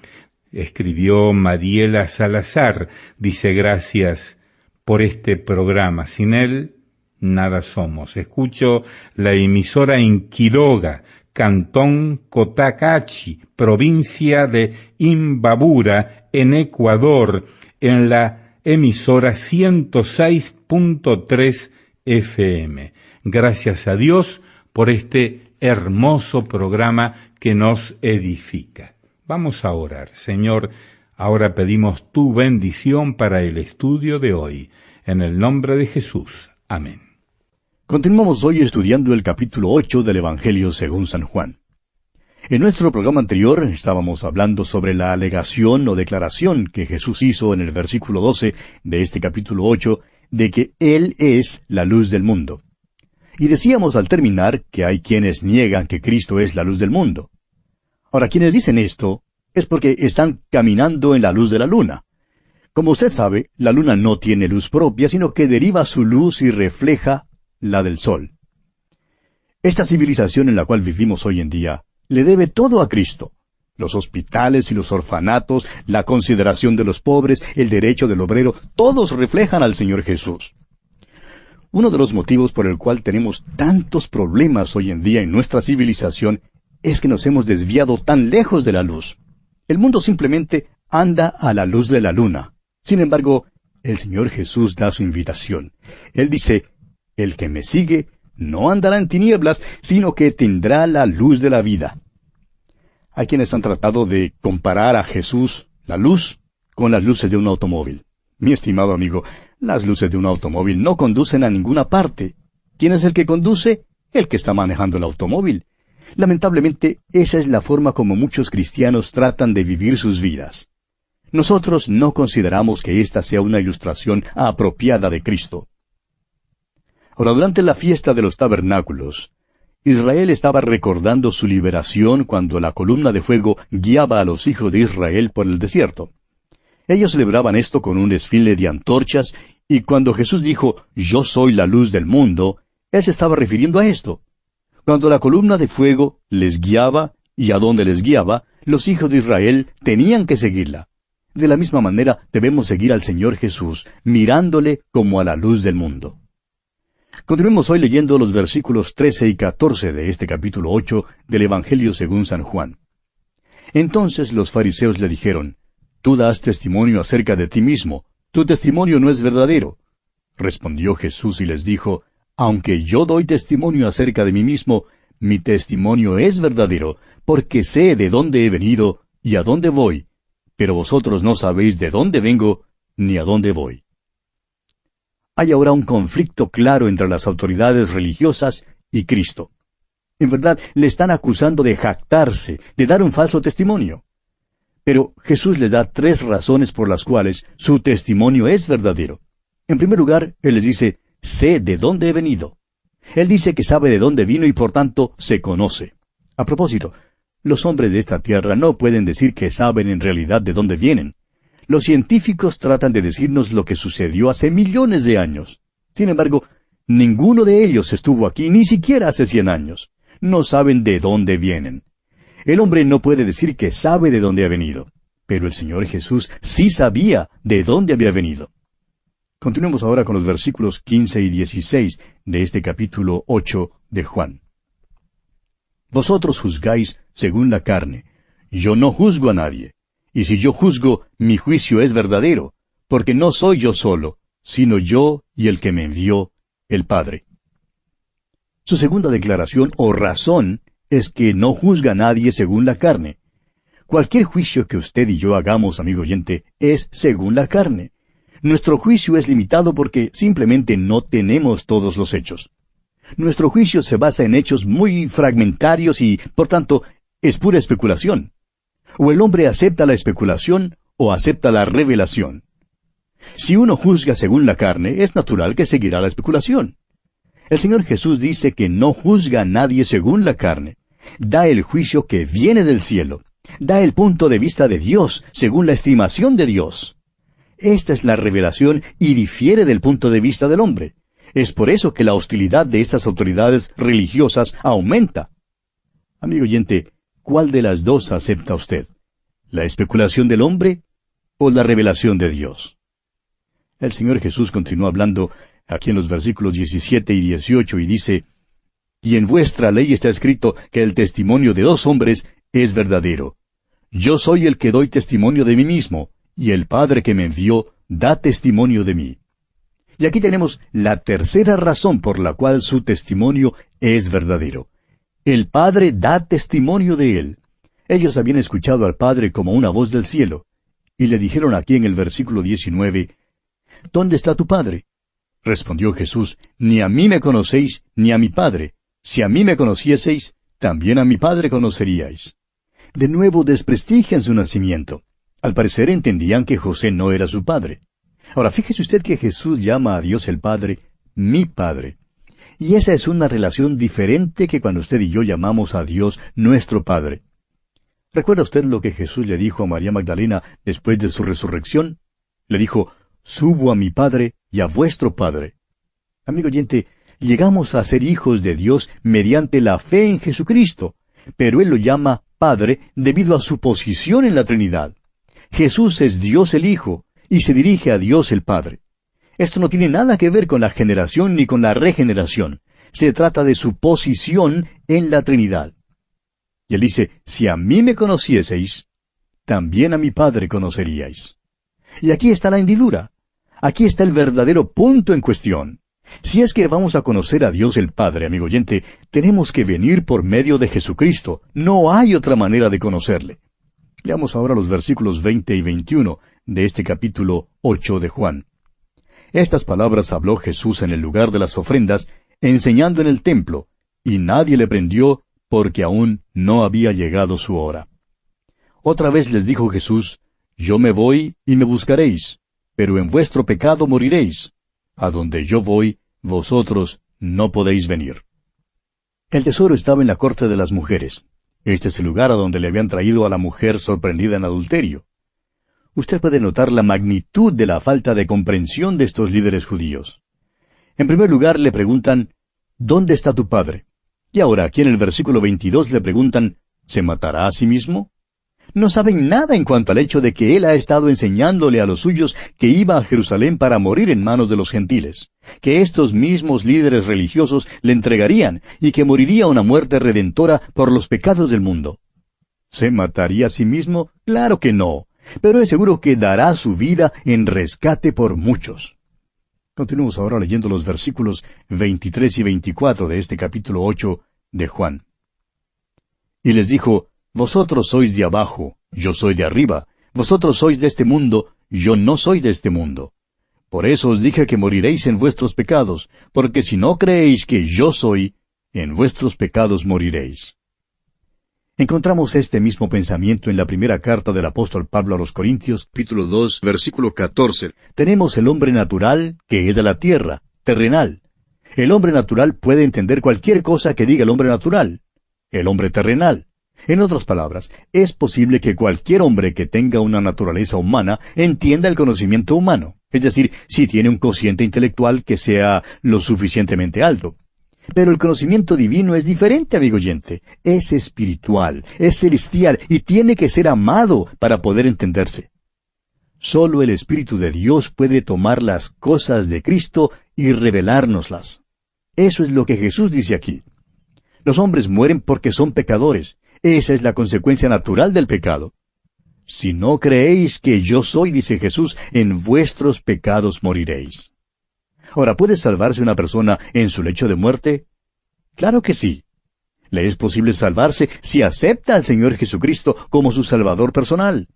Escribió Mariela Salazar. Dice: gracias por este programa. Sin él, nada somos. Escucho la emisora en Quiroga, Cantón Cotacachi, provincia de Imbabura, en Ecuador, en la emisora 106.3 FM. Gracias a Dios por este hermoso programa que nos edifica. Vamos a orar. Señor, ahora pedimos tu bendición para el estudio de hoy. En el nombre de Jesús. Amén. Continuamos hoy estudiando el capítulo 8 del Evangelio según San Juan. En nuestro programa anterior estábamos hablando sobre la alegación o declaración que Jesús hizo en el versículo 12 de este capítulo 8 de que Él es la luz del mundo. Y decíamos al terminar que hay quienes niegan que Cristo es la luz del mundo. Ahora, quienes dicen esto es porque están caminando en la luz de la luna. Como usted sabe, la luna no tiene luz propia, sino que deriva su luz y refleja la del sol. Esta civilización en la cual vivimos hoy en día le debe todo a Cristo. Los hospitales y los orfanatos, la consideración de los pobres, el derecho del obrero, todos reflejan al Señor Jesús. Uno de los motivos por el cual tenemos tantos problemas hoy en día en nuestra civilización es que nos hemos desviado tan lejos de la luz. El mundo simplemente anda a la luz de la luna. Sin embargo, el Señor Jesús da su invitación. Él dice: el que me sigue no andará en tinieblas, sino que tendrá la luz de la vida. Hay quienes han tratado de comparar a Jesús, la luz, con las luces de un automóvil. Mi estimado amigo, las luces de un automóvil no conducen a ninguna parte. ¿Quién es el que conduce? El que está manejando el automóvil. Lamentablemente, esa es la forma como muchos cristianos tratan de vivir sus vidas. Nosotros no consideramos que esta sea una ilustración apropiada de Cristo. Ahora, durante la fiesta de los tabernáculos, Israel estaba recordando su liberación cuando la columna de fuego guiaba a los hijos de Israel por el desierto. Ellos celebraban esto con un desfile de antorchas, y cuando Jesús dijo, «Yo soy la luz del mundo», Él se estaba refiriendo a esto. Cuando la columna de fuego les guiaba, y a donde les guiaba, los hijos de Israel tenían que seguirla. De la misma manera debemos seguir al Señor Jesús, mirándole como a la luz del mundo. Continuemos hoy leyendo los versículos 13 y 14 de este capítulo 8 del Evangelio según San Juan. Entonces los fariseos le dijeron, «Tú das testimonio acerca de ti mismo, tu testimonio no es verdadero». Respondió Jesús y les dijo, «Aunque yo doy testimonio acerca de mí mismo, mi testimonio es verdadero, porque sé de dónde he venido y a dónde voy, pero vosotros no sabéis de dónde vengo ni a dónde voy». Hay ahora un conflicto claro entre las autoridades religiosas y Cristo. En verdad, le están acusando de jactarse, de dar un falso testimonio. Pero Jesús les da 3 razones por las cuales su testimonio es verdadero. En primer lugar, Él les dice, «Sé de dónde he venido». Él dice que sabe de dónde vino y por tanto se conoce. A propósito, los hombres de esta tierra no pueden decir que saben en realidad de dónde vienen. Los científicos tratan de decirnos lo que sucedió hace millones de años. Sin embargo, ninguno de ellos estuvo aquí ni siquiera hace 100 años. No saben de dónde vienen. El hombre no puede decir que sabe de dónde ha venido, pero el Señor Jesús sí sabía de dónde había venido. Continuemos ahora con los versículos 15 y 16 de este capítulo 8 de Juan. Vosotros juzgáis según la carne. Yo no juzgo a nadie. Y si yo juzgo, mi juicio es verdadero, porque no soy yo solo, sino yo y el que me envió, el Padre. Su segunda declaración o razón es que no juzga a nadie según la carne. Cualquier juicio que usted y yo hagamos, amigo oyente, es según la carne. Nuestro juicio es limitado porque simplemente no tenemos todos los hechos. Nuestro juicio se basa en hechos muy fragmentarios y, por tanto, es pura especulación. O el hombre acepta la especulación o acepta la revelación. Si uno juzga según la carne, es natural que seguirá la especulación. El Señor Jesús dice que no juzga a nadie según la carne. Da el juicio que viene del cielo. Da el punto de vista de Dios, según la estimación de Dios. Esta es la revelación y difiere del punto de vista del hombre. Es por eso que la hostilidad de estas autoridades religiosas aumenta. Amigo oyente, ¿cuál de las dos acepta usted? ¿La especulación del hombre o la revelación de Dios? El Señor Jesús continúa hablando aquí en los versículos 17 y 18 y dice, «Y en vuestra ley está escrito que el testimonio de 2 hombres es verdadero. Yo soy el que doy testimonio de mí mismo, y el Padre que me envió da testimonio de mí». Y aquí tenemos la tercera razón por la cual su testimonio es verdadero. El Padre da testimonio de Él. Ellos habían escuchado al Padre como una voz del cielo, y le dijeron aquí en el versículo 19, «¿Dónde está tu Padre?» Respondió Jesús, «Ni a mí me conocéis, ni a mi Padre. Si a mí me conocieseis, también a mi Padre conoceríais». De nuevo desprestigian su nacimiento. Al parecer entendían que José no era su padre. Ahora, fíjese usted que Jesús llama a Dios el Padre, mi Padre. Y esa es una relación diferente que cuando usted y yo llamamos a Dios nuestro Padre. ¿Recuerda usted lo que Jesús le dijo a María Magdalena después de su resurrección? Le dijo, «Subo a mi Padre y a vuestro Padre». Amigo oyente, llegamos a ser hijos de Dios mediante la fe en Jesucristo, pero Él lo llama Padre debido a su posición en la Trinidad. Jesús es Dios el Hijo, y se dirige a Dios el Padre. Esto no tiene nada que ver con la generación ni con la regeneración. Se trata de su posición en la Trinidad. Y Él dice, «Si a mí me conocieseis, también a mi Padre conoceríais». Y aquí está la hendidura. Aquí está el verdadero punto en cuestión. Si es que vamos a conocer a Dios el Padre, amigo oyente, tenemos que venir por medio de Jesucristo. No hay otra manera de conocerle. Leamos ahora los versículos 20 y 21 de este capítulo 8 de Juan. Estas palabras habló Jesús en el lugar de las ofrendas, enseñando en el templo, y nadie le prendió, porque aún no había llegado su hora. Otra vez les dijo Jesús, «Yo me voy y me buscaréis, pero en vuestro pecado moriréis. A donde yo voy, vosotros no podéis venir». El tesoro estaba en la corte de las mujeres. Este es el lugar a donde le habían traído a la mujer sorprendida en adulterio. Usted puede notar la magnitud de la falta de comprensión de estos líderes judíos. En primer lugar le preguntan, ¿dónde está tu padre? Y ahora aquí en el versículo 22 le preguntan, ¿se matará a sí mismo? No saben nada en cuanto al hecho de que él ha estado enseñándole a los suyos que iba a Jerusalén para morir en manos de los gentiles, que estos mismos líderes religiosos le entregarían y que moriría una muerte redentora por los pecados del mundo. ¿Se mataría a sí mismo? Claro que no, pero es seguro que dará su vida en rescate por muchos. Continuamos ahora leyendo los versículos 23 y 24 de este capítulo 8 de Juan. Y les dijo, vosotros sois de abajo, yo soy de arriba, vosotros sois de este mundo, yo no soy de este mundo. Por eso os dije que moriréis en vuestros pecados, porque si no creéis que yo soy, en vuestros pecados moriréis. Encontramos este mismo pensamiento en la primera carta del apóstol Pablo a los Corintios, capítulo 2, versículo 14. Tenemos el hombre natural, que es de la tierra, terrenal. El hombre natural puede entender cualquier cosa que diga el hombre natural. El hombre terrenal. En otras palabras, es posible que cualquier hombre que tenga una naturaleza humana entienda el conocimiento humano, es decir, si tiene un cociente intelectual que sea lo suficientemente alto. Pero el conocimiento divino es diferente, amigo oyente. Es espiritual, es celestial y tiene que ser amado para poder entenderse. Solo el Espíritu de Dios puede tomar las cosas de Cristo y revelárnoslas. Eso es lo que Jesús dice aquí. Los hombres mueren porque son pecadores. Esa es la consecuencia natural del pecado. Si no creéis que yo soy, dice Jesús, en vuestros pecados moriréis. Ahora, ¿puede salvarse una persona en su lecho de muerte? Claro que sí. Le es posible salvarse si acepta al Señor Jesucristo como su Salvador personal.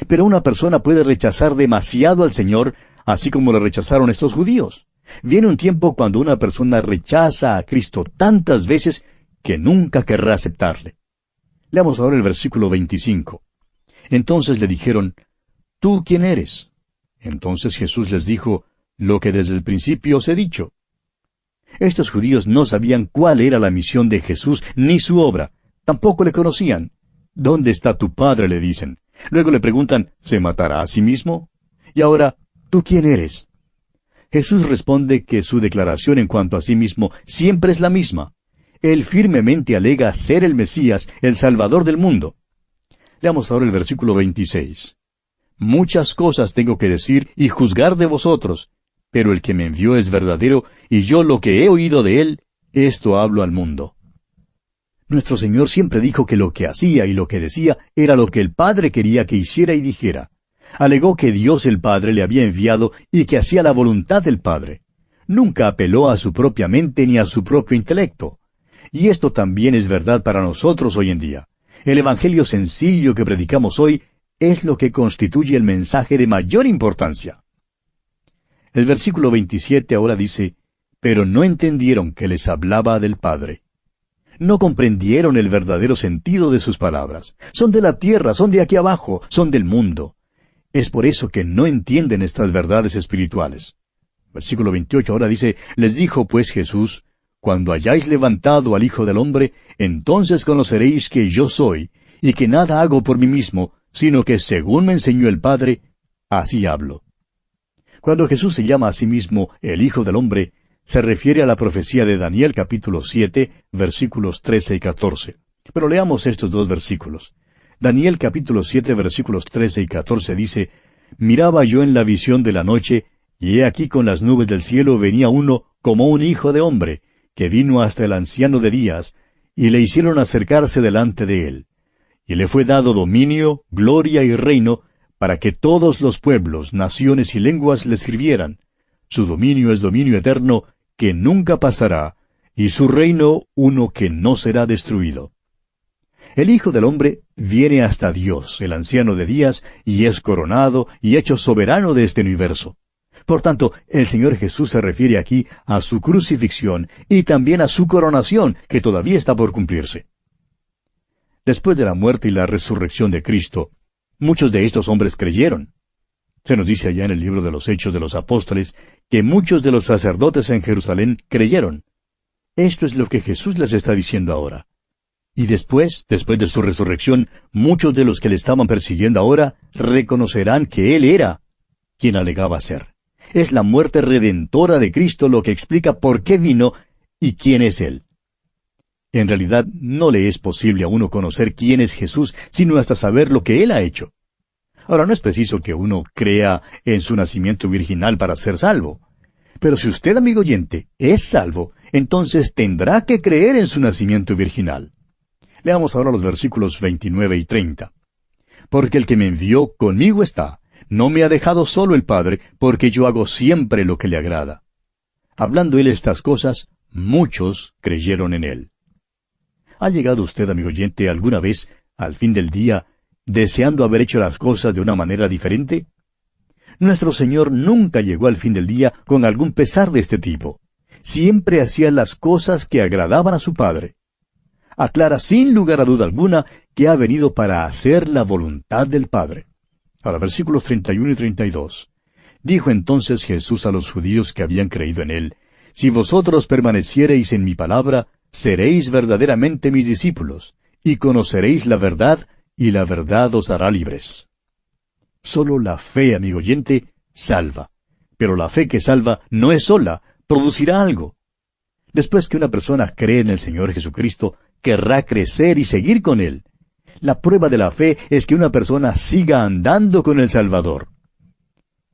Pero una persona puede rechazar demasiado al Señor, así como lo rechazaron estos judíos. Viene un tiempo cuando una persona rechaza a Cristo tantas veces que nunca querrá aceptarle. Leamos ahora el versículo 25. Entonces le dijeron, ¿tú quién eres? Entonces Jesús les dijo, lo que desde el principio os he dicho. Estos judíos no sabían cuál era la misión de Jesús ni su obra. Tampoco le conocían. ¿Dónde está tu padre?, le dicen. Luego le preguntan, ¿se matará a sí mismo? Y ahora, ¿tú quién eres? Jesús responde que su declaración en cuanto a sí mismo siempre es la misma. Él firmemente alega ser el Mesías, el Salvador del mundo. Leamos ahora el versículo 26. Muchas cosas tengo que decir y juzgar de vosotros, pero el que me envió es verdadero, y yo lo que he oído de él, esto hablo al mundo. Nuestro Señor siempre dijo que lo que hacía y lo que decía era lo que el Padre quería que hiciera y dijera. Alegó que Dios el Padre le había enviado y que hacía la voluntad del Padre. Nunca apeló a su propia mente ni a su propio intelecto. Y esto también es verdad para nosotros hoy en día. El Evangelio sencillo que predicamos hoy es lo que constituye el mensaje de mayor importancia. El versículo 27 ahora dice, pero no entendieron que les hablaba del Padre. No comprendieron el verdadero sentido de sus palabras. Son de la tierra, son de aquí abajo, son del mundo. Es por eso que no entienden estas verdades espirituales. Versículo 28 ahora dice, les dijo pues Jesús, cuando hayáis levantado al Hijo del Hombre, entonces conoceréis que yo soy, y que nada hago por mí mismo, sino que según me enseñó el Padre, así hablo. Cuando Jesús se llama a sí mismo el Hijo del Hombre, se refiere a la profecía de Daniel capítulo 7, versículos 13 y 14. Pero leamos estos dos versículos. Daniel capítulo 7, versículos 13 y 14 dice, miraba yo en la visión de la noche, y he aquí con las nubes del cielo venía uno como un hijo de hombre, que vino hasta el anciano de días, y le hicieron acercarse delante de él. Y le fue dado dominio, gloria y reino, para que todos los pueblos, naciones y lenguas le sirvieran. Su dominio es dominio eterno, que nunca pasará, y su reino uno que no será destruido. El Hijo del Hombre viene hasta Dios, el anciano de días, y es coronado y hecho soberano de este universo. Por tanto, el Señor Jesús se refiere aquí a su crucifixión y también a su coronación, que todavía está por cumplirse. Después de la muerte y la resurrección de Cristo, muchos de estos hombres creyeron. Se nos dice allá en el libro de los Hechos de los Apóstoles que muchos de los sacerdotes en Jerusalén creyeron. Esto es lo que Jesús les está diciendo ahora. Y después de su resurrección, muchos de los que le estaban persiguiendo ahora reconocerán que Él era quien alegaba ser. Es la muerte redentora de Cristo lo que explica por qué vino y quién es Él. En realidad, no le es posible a uno conocer quién es Jesús, sino hasta saber lo que Él ha hecho. Ahora, no es preciso que uno crea en su nacimiento virginal para ser salvo. Pero si usted, amigo oyente, es salvo, entonces tendrá que creer en su nacimiento virginal. Leamos ahora los versículos 29 y 30. Porque el que me envió conmigo está. No me ha dejado solo el Padre, porque yo hago siempre lo que le agrada. Hablando él estas cosas, muchos creyeron en él. ¿Ha llegado usted, amigo oyente, alguna vez, al fin del día, deseando haber hecho las cosas de una manera diferente? Nuestro Señor nunca llegó al fin del día con algún pesar de este tipo. Siempre hacía las cosas que agradaban a su Padre. Aclara sin lugar a duda alguna que ha venido para hacer la voluntad del Padre. Ahora, versículos 31 y 32. Dijo entonces Jesús a los judíos que habían creído en él: Si vosotros permaneciereis en mi palabra, seréis verdaderamente mis discípulos, y conoceréis la verdad, y la verdad os hará libres. Solo la fe, amigo oyente, salva. Pero la fe que salva no es sola, producirá algo. Después que una persona cree en el Señor Jesucristo, querrá crecer y seguir con Él. La prueba de la fe es que una persona siga andando con el Salvador.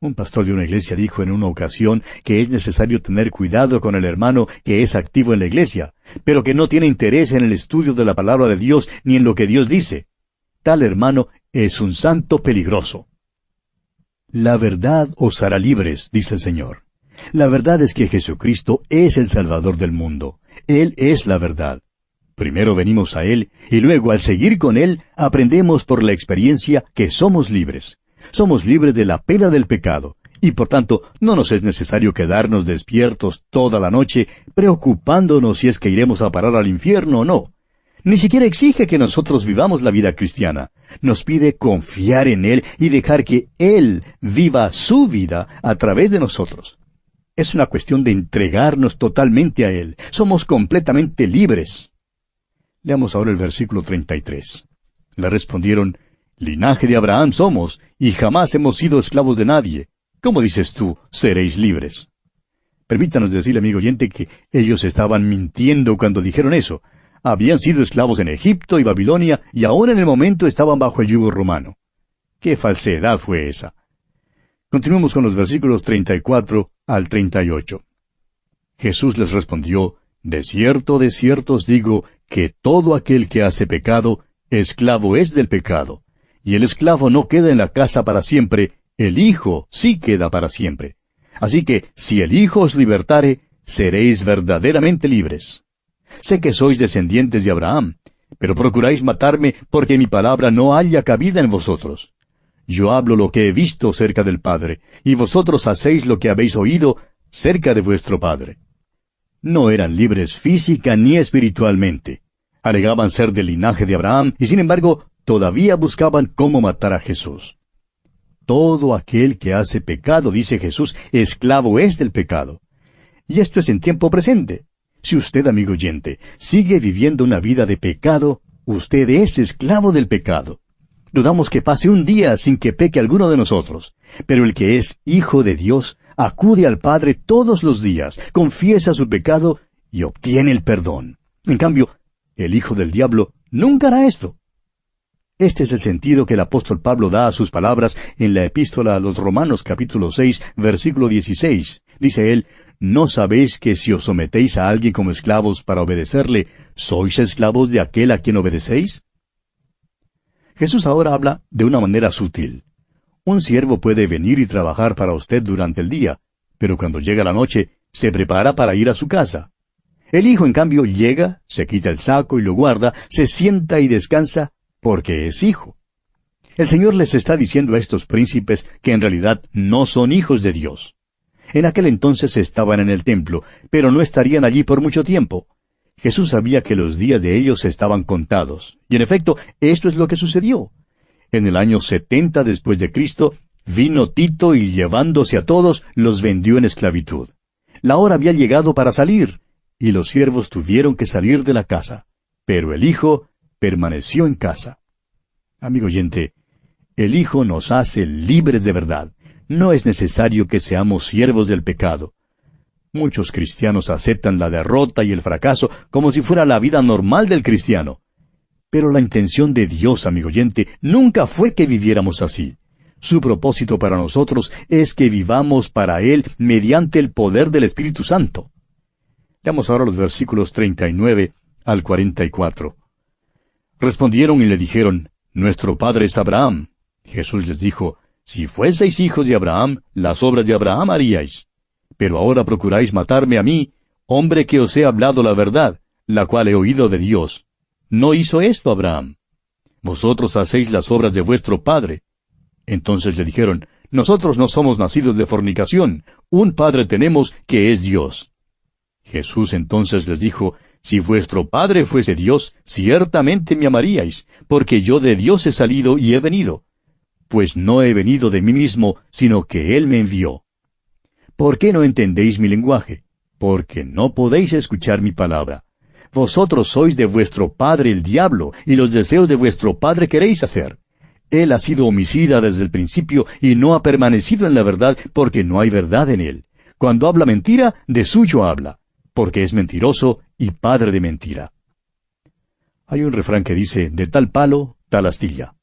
Un pastor de una iglesia dijo en una ocasión que es necesario tener cuidado con el hermano que es activo en la iglesia, pero que no tiene interés en el estudio de la palabra de Dios ni en lo que Dios dice. Tal hermano es un santo peligroso. La verdad os hará libres, dice el Señor. La verdad es que Jesucristo es el Salvador del mundo. Él es la verdad. Primero venimos a Él, y luego al seguir con Él, aprendemos por la experiencia que somos libres. Somos libres de la pena del pecado, y por tanto no nos es necesario quedarnos despiertos toda la noche, preocupándonos si es que iremos a parar al infierno o no. Ni siquiera exige que nosotros vivamos la vida cristiana. Nos pide confiar en Él y dejar que Él viva su vida a través de nosotros. Es una cuestión de entregarnos totalmente a Él. Somos completamente libres. Leamos ahora el versículo 33. Le respondieron: Linaje de Abraham somos, y jamás hemos sido esclavos de nadie. ¿Cómo dices tú, seréis libres? Permítanos decirle, amigo oyente, que ellos estaban mintiendo cuando dijeron eso. Habían sido esclavos en Egipto y Babilonia, y ahora en el momento estaban bajo el yugo romano. ¿Qué falsedad fue esa? Continuemos con los versículos 34 al 38. Jesús les respondió: De cierto os digo, que todo aquel que hace pecado, esclavo es del pecado. Y el esclavo no queda en la casa para siempre, el Hijo sí queda para siempre. Así que, si el Hijo os libertare, seréis verdaderamente libres. Sé que sois descendientes de Abraham, pero procuráis matarme porque mi palabra no haya cabida en vosotros. Yo hablo lo que he visto cerca del Padre, y vosotros hacéis lo que habéis oído cerca de vuestro Padre. No eran libres física ni espiritualmente. Alegaban ser del linaje de Abraham y sin embargo todavía buscaban cómo matar a Jesús. Todo aquel que hace pecado, dice Jesús, esclavo es del pecado. Y esto es en tiempo presente. Si usted, amigo oyente, sigue viviendo una vida de pecado, usted es esclavo del pecado. Dudamos que pase un día sin que peque alguno de nosotros. Pero el que es hijo de Dios acude al Padre todos los días, confiesa su pecado y obtiene el perdón. En cambio, el hijo del diablo nunca hará esto. Este es el sentido que el apóstol Pablo da a sus palabras en la epístola a los Romanos capítulo 6, versículo 16. Dice él: ¿No sabéis que si os sometéis a alguien como esclavos para obedecerle, sois esclavos de aquel a quien obedecéis? Jesús ahora habla de una manera sutil. Un siervo puede venir y trabajar para usted durante el día, pero cuando llega la noche, se prepara para ir a su casa. El hijo, en cambio, llega, se quita el saco y lo guarda, se sienta y descansa, porque es hijo. El Señor les está diciendo a estos príncipes que en realidad no son hijos de Dios. En aquel entonces estaban en el templo, pero no estarían allí por mucho tiempo. Jesús sabía que los días de ellos estaban contados, y en efecto, esto es lo que sucedió. En el año 70 después de Cristo, vino Tito y llevándose a todos, los vendió en esclavitud. La hora había llegado para salir. y los siervos tuvieron que salir de la casa, pero el Hijo permaneció en casa. Amigo oyente, el Hijo nos hace libres de verdad. No es necesario que seamos siervos del pecado. Muchos cristianos aceptan la derrota y el fracaso como si fuera la vida normal del cristiano. Pero la intención de Dios, amigo oyente, nunca fue que viviéramos así. Su propósito para nosotros es que vivamos para Él mediante el poder del Espíritu Santo. Leamos ahora los versículos 39 al 44. Respondieron y le dijeron, Nuestro padre es Abraham. Jesús les dijo, Si fueseis hijos de Abraham, las obras de Abraham haríais. Pero ahora procuráis matarme a mí, hombre que os he hablado la verdad, la cual he oído de Dios. No hizo esto Abraham. Vosotros hacéis las obras de vuestro padre. Entonces le dijeron, Nosotros no somos nacidos de fornicación, un padre tenemos que es Dios. Jesús entonces les dijo, Si vuestro padre fuese Dios, ciertamente me amaríais, porque yo de Dios he salido y he venido. Pues no he venido de mí mismo, sino que Él me envió. ¿Por qué no entendéis mi lenguaje? Porque no podéis escuchar mi palabra. Vosotros sois de vuestro padre el diablo, y los deseos de vuestro padre queréis hacer. Él ha sido homicida desde el principio, y no ha permanecido en la verdad, porque no hay verdad en él. Cuando habla mentira, de suyo habla, porque es mentiroso y padre de mentira. Hay un refrán que dice, de tal palo, tal astilla.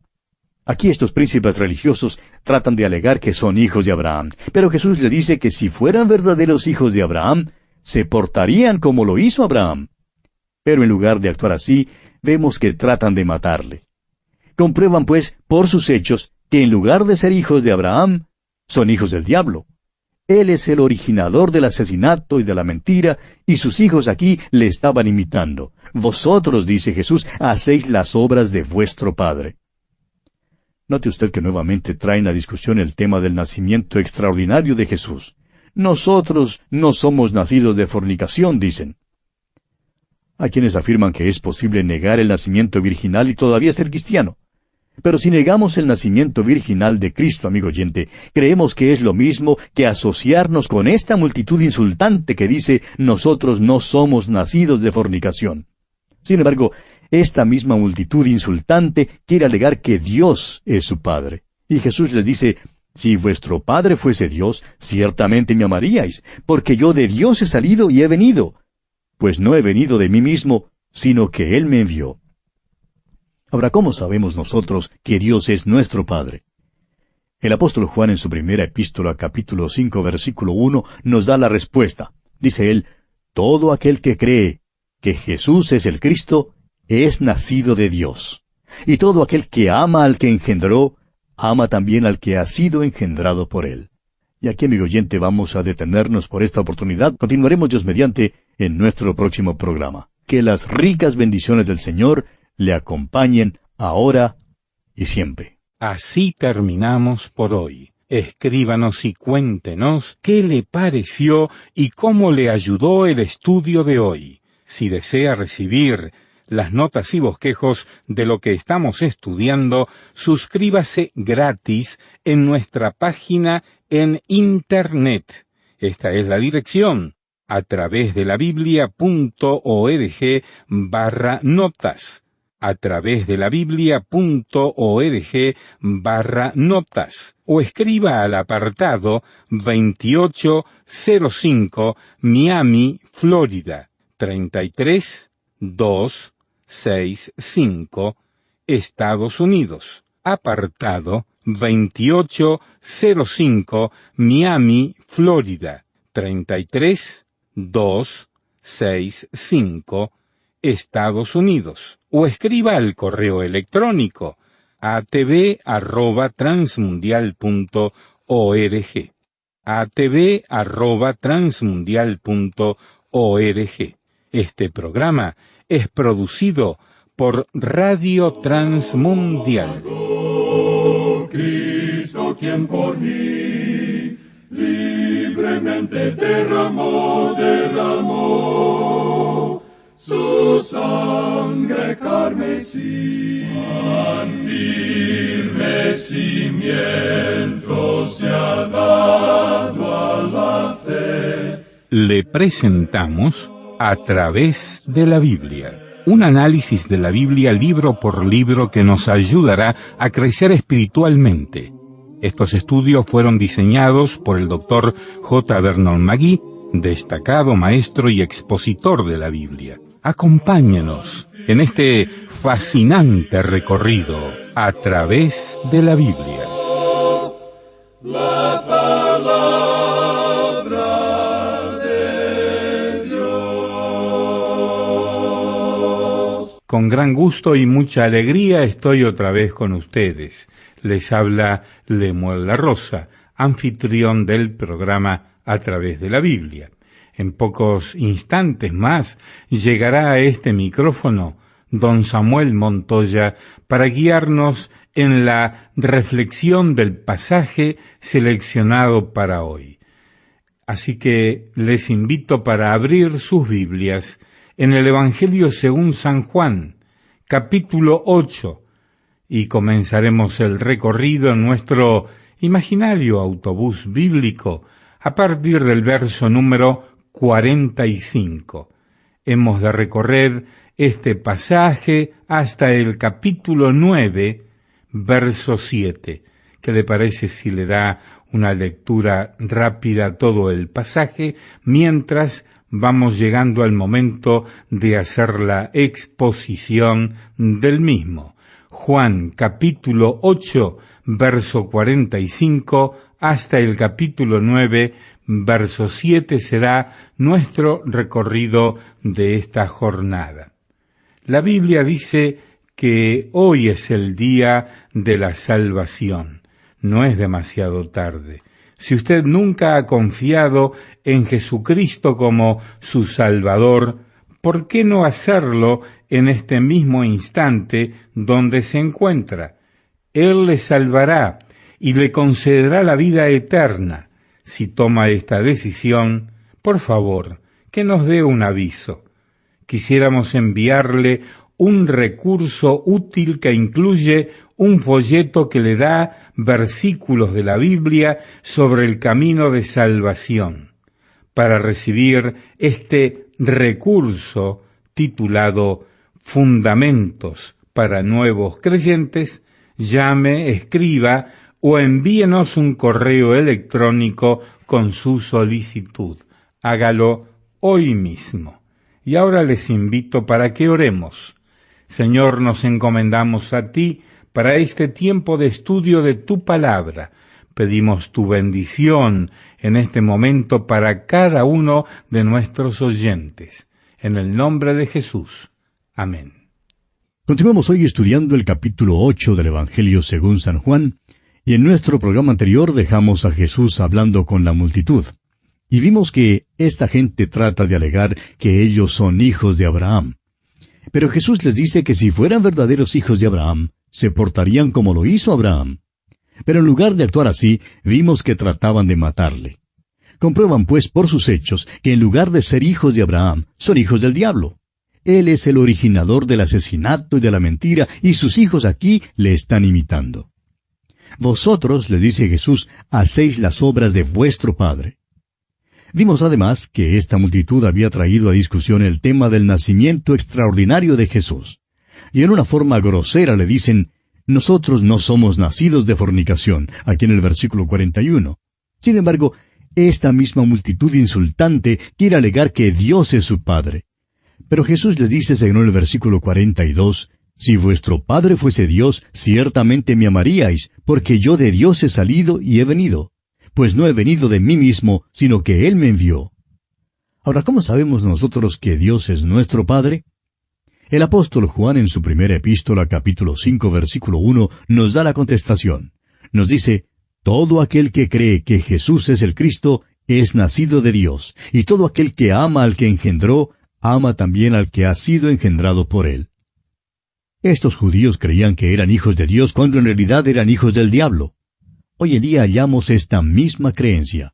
Aquí estos príncipes religiosos tratan de alegar que son hijos de Abraham, pero Jesús le dice que si fueran verdaderos hijos de Abraham, se portarían como lo hizo Abraham. Pero en lugar de actuar así, vemos que tratan de matarle. Comprueban, pues, por sus hechos, que en lugar de ser hijos de Abraham, son hijos del diablo. Él es el originador del asesinato y de la mentira, y sus hijos aquí le estaban imitando. Vosotros, dice Jesús, hacéis las obras de vuestro padre. Note usted que nuevamente traen a discusión el tema del nacimiento extraordinario de Jesús. Nosotros no somos nacidos de fornicación, dicen. Hay quienes afirman que es posible negar el nacimiento virginal y todavía ser cristiano. Pero si negamos el nacimiento virginal de Cristo, amigo oyente, creemos que es lo mismo que asociarnos con esta multitud insultante que dice, nosotros no somos nacidos de fornicación. Sin embargo, esta misma multitud insultante quiere alegar que Dios es su Padre. Y Jesús les dice, si vuestro Padre fuese Dios, ciertamente me amaríais, porque yo de Dios he salido y he venido. Pues no he venido de mí mismo, sino que Él me envió. Ahora, ¿cómo sabemos nosotros que Dios es nuestro Padre? El apóstol Juan en su primera epístola, capítulo 5, versículo 1, nos da la respuesta. Dice él, todo aquel que cree que Jesús es el Cristo, es nacido de Dios. Y todo aquel que ama al que engendró, ama también al que ha sido engendrado por él. Y aquí, amigo oyente, vamos a detenernos por esta oportunidad. Continuaremos Dios mediante en nuestro próximo programa. Que las ricas bendiciones del Señor le acompañen ahora y siempre. Así terminamos por hoy. Escríbanos y cuéntenos qué le pareció y cómo le ayudó el estudio de hoy. Si desea recibir las notas y bosquejos de lo que estamos estudiando, suscríbase gratis en nuestra página en Internet. Esta es la dirección, a través de la biblia.org/notas. A través de la biblia.org/notas. O escriba al apartado 2805 Miami, Florida, 33265, Estados Unidos. Apartado 2805 Miami, Florida, 33265, Estados Unidos. O escriba al correo electrónico atv@transmundial.org. atv@transmundial.org. Este programa es producido por Radio Transmundial. Cristo, quien por mí libremente derramó su sangre carmesí. Tan firme cimiento se ha dado a la fe. Le presentamos a través de la Biblia. Un análisis de la Biblia libro por libro que nos ayudará a crecer espiritualmente. Estos estudios fueron diseñados por el Dr. J. Vernon McGee, destacado maestro y expositor de la Biblia. Acompáñenos en este fascinante recorrido a través de la Biblia. La palabra de Dios. Con gran gusto y mucha alegría estoy otra vez con ustedes. Les habla Lemuel La Rosa, anfitrión del programa A través de la Biblia. En pocos instantes más llegará a este micrófono don Samuel Montoya para guiarnos en la reflexión del pasaje seleccionado para hoy. Así que les invito para abrir sus Biblias en el Evangelio según San Juan, capítulo 8, y comenzaremos el recorrido en nuestro imaginario autobús bíblico a partir del verso número 45. Hemos de recorrer este pasaje hasta el capítulo 9, verso 7. ¿Qué le parece si le da una lectura rápida a todo el pasaje mientras vamos llegando al momento de hacer la exposición del mismo? Juan capítulo 8, verso 45 hasta el capítulo 9, verso 7 será nuestro recorrido de esta jornada. La Biblia dice que hoy es el día de la salvación. No es demasiado tarde. Si usted nunca ha confiado en Jesucristo como su Salvador, ¿por qué no hacerlo en este mismo instante donde se encuentra? Él le salvará y le concederá la vida eterna. Si toma esta decisión, por favor, que nos dé un aviso. Quisiéramos enviarle un recurso útil que incluye un folleto que le da versículos de la Biblia sobre el camino de salvación. Para recibir este recurso titulado Fundamentos para Nuevos Creyentes, llame, escriba o envíenos un correo electrónico con su solicitud. Hágalo hoy mismo. Y ahora les invito para que oremos. Señor, nos encomendamos a ti para este tiempo de estudio de tu palabra. Pedimos tu bendición en este momento para cada uno de nuestros oyentes. En el nombre de Jesús. Amén. Continuamos hoy estudiando el capítulo 8 del Evangelio según San Juan, y en nuestro programa anterior dejamos a Jesús hablando con la multitud. Y vimos que esta gente trata de alegar que ellos son hijos de Abraham. Pero Jesús les dice que si fueran verdaderos hijos de Abraham, se portarían como lo hizo Abraham. Pero en lugar de actuar así, vimos que trataban de matarle. Comprueban pues por sus hechos que en lugar de ser hijos de Abraham, son hijos del diablo. Él es el originador del asesinato y de la mentira, y sus hijos aquí le están imitando. Vosotros, le dice Jesús, hacéis las obras de vuestro padre. Vimos además que esta multitud había traído a discusión el tema del nacimiento extraordinario de Jesús. Y en una forma grosera le dicen, nosotros no somos nacidos de fornicación, aquí en el versículo 41. Sin embargo, esta misma multitud insultante quiere alegar que Dios es su Padre. Pero Jesús les dice, según el versículo 42, si vuestro Padre fuese Dios, ciertamente me amaríais, porque yo de Dios he salido y he venido. Pues no he venido de mí mismo, sino que Él me envió. Ahora, ¿cómo sabemos nosotros que Dios es nuestro Padre? El apóstol Juan en su primera epístola, capítulo 5, versículo 1, nos da la contestación. Nos dice, todo aquel que cree que Jesús es el Cristo, es nacido de Dios, y todo aquel que ama al que engendró, ama también al que ha sido engendrado por Él. Estos judíos creían que eran hijos de Dios cuando en realidad eran hijos del diablo. Hoy en día hallamos esta misma creencia.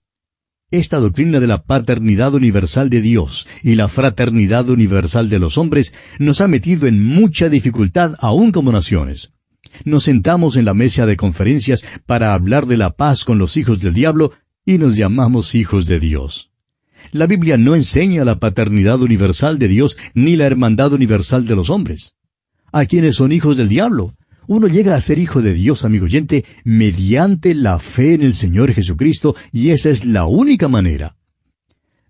Esta doctrina de la paternidad universal de Dios y la fraternidad universal de los hombres nos ha metido en mucha dificultad aún como naciones. Nos sentamos en la mesa de conferencias para hablar de la paz con los hijos del diablo y nos llamamos hijos de Dios. La Biblia no enseña la paternidad universal de Dios ni la hermandad universal de los hombres. ¿A quienes son hijos del diablo? Uno llega a ser hijo de Dios, amigo oyente, mediante la fe en el Señor Jesucristo, y esa es la única manera.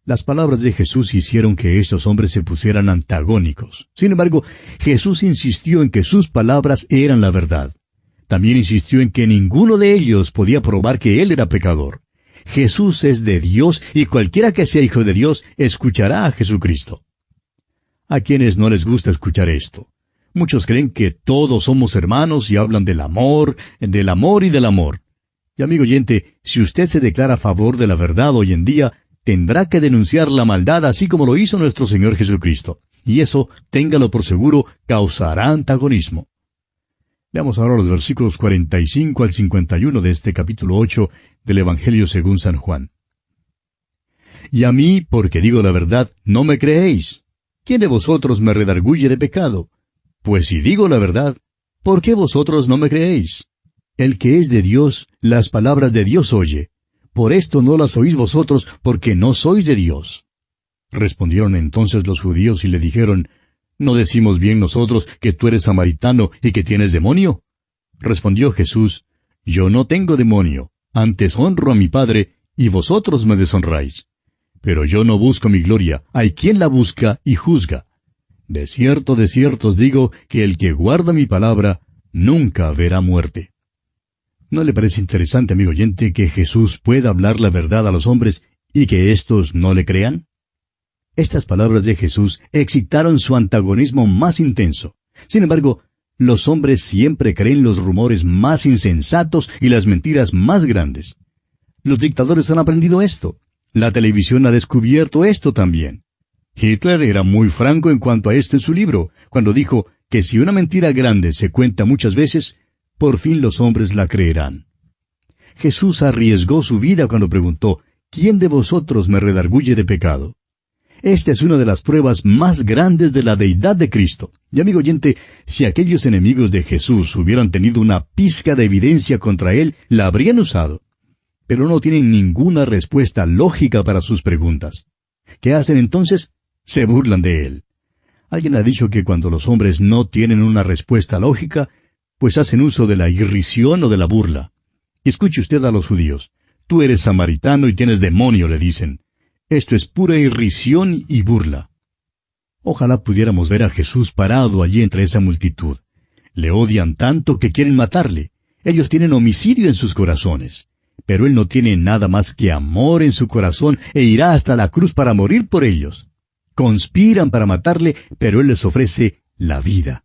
Las palabras de Jesús hicieron que estos hombres se pusieran antagónicos. Sin embargo, Jesús insistió en que sus palabras eran la verdad. También insistió en que ninguno de ellos podía probar que él era pecador. Jesús es de Dios, y cualquiera que sea hijo de Dios escuchará a Jesucristo. ¿A quienes no les gusta escuchar esto? Muchos creen que todos somos hermanos y hablan del amor y del amor. Y amigo oyente, si usted se declara a favor de la verdad hoy en día, tendrá que denunciar la maldad así como lo hizo nuestro Señor Jesucristo. Y eso, téngalo por seguro, causará antagonismo. Leamos ahora los versículos 45 al 51 de este capítulo 8 del Evangelio según San Juan. Y a mí, porque digo la verdad, no me creéis. ¿Quién de vosotros me redarguye de pecado? Pues si digo la verdad, ¿por qué vosotros no me creéis? El que es de Dios, las palabras de Dios oye. Por esto no las oís vosotros, porque no sois de Dios. Respondieron entonces los judíos y le dijeron, ¿no decimos bien nosotros que tú eres samaritano y que tienes demonio? Respondió Jesús, yo no tengo demonio, antes honro a mi Padre, y vosotros me deshonráis. Pero yo no busco mi gloria, hay quien la busca y juzga. De cierto os digo que el que guarda mi palabra nunca verá muerte. ¿No le parece interesante, amigo oyente, que Jesús pueda hablar la verdad a los hombres y que éstos no le crean? Estas palabras de Jesús excitaron su antagonismo más intenso. Sin embargo, los hombres siempre creen los rumores más insensatos y las mentiras más grandes. Los dictadores han aprendido esto. La televisión ha descubierto esto también. Hitler era muy franco en cuanto a esto en su libro, cuando dijo que si una mentira grande se cuenta muchas veces, por fin los hombres la creerán. Jesús arriesgó su vida cuando preguntó, ¿quién de vosotros me redarguye de pecado? Esta es una de las pruebas más grandes de la deidad de Cristo. Y amigo oyente, si aquellos enemigos de Jesús hubieran tenido una pizca de evidencia contra él, la habrían usado. Pero no tienen ninguna respuesta lógica para sus preguntas. ¿Qué hacen entonces? Se burlan de él. Alguien ha dicho que cuando los hombres no tienen una respuesta lógica, pues hacen uso de la irrisión o de la burla. Y escuche usted a los judíos. Tú eres samaritano y tienes demonio, le dicen. Esto es pura irrisión y burla. Ojalá pudiéramos ver a Jesús parado allí entre esa multitud. Le odian tanto que quieren matarle. Ellos tienen homicidio en sus corazones. Pero Él no tiene nada más que amor en su corazón e irá hasta la cruz para morir por ellos. Conspiran para matarle, pero Él les ofrece la vida.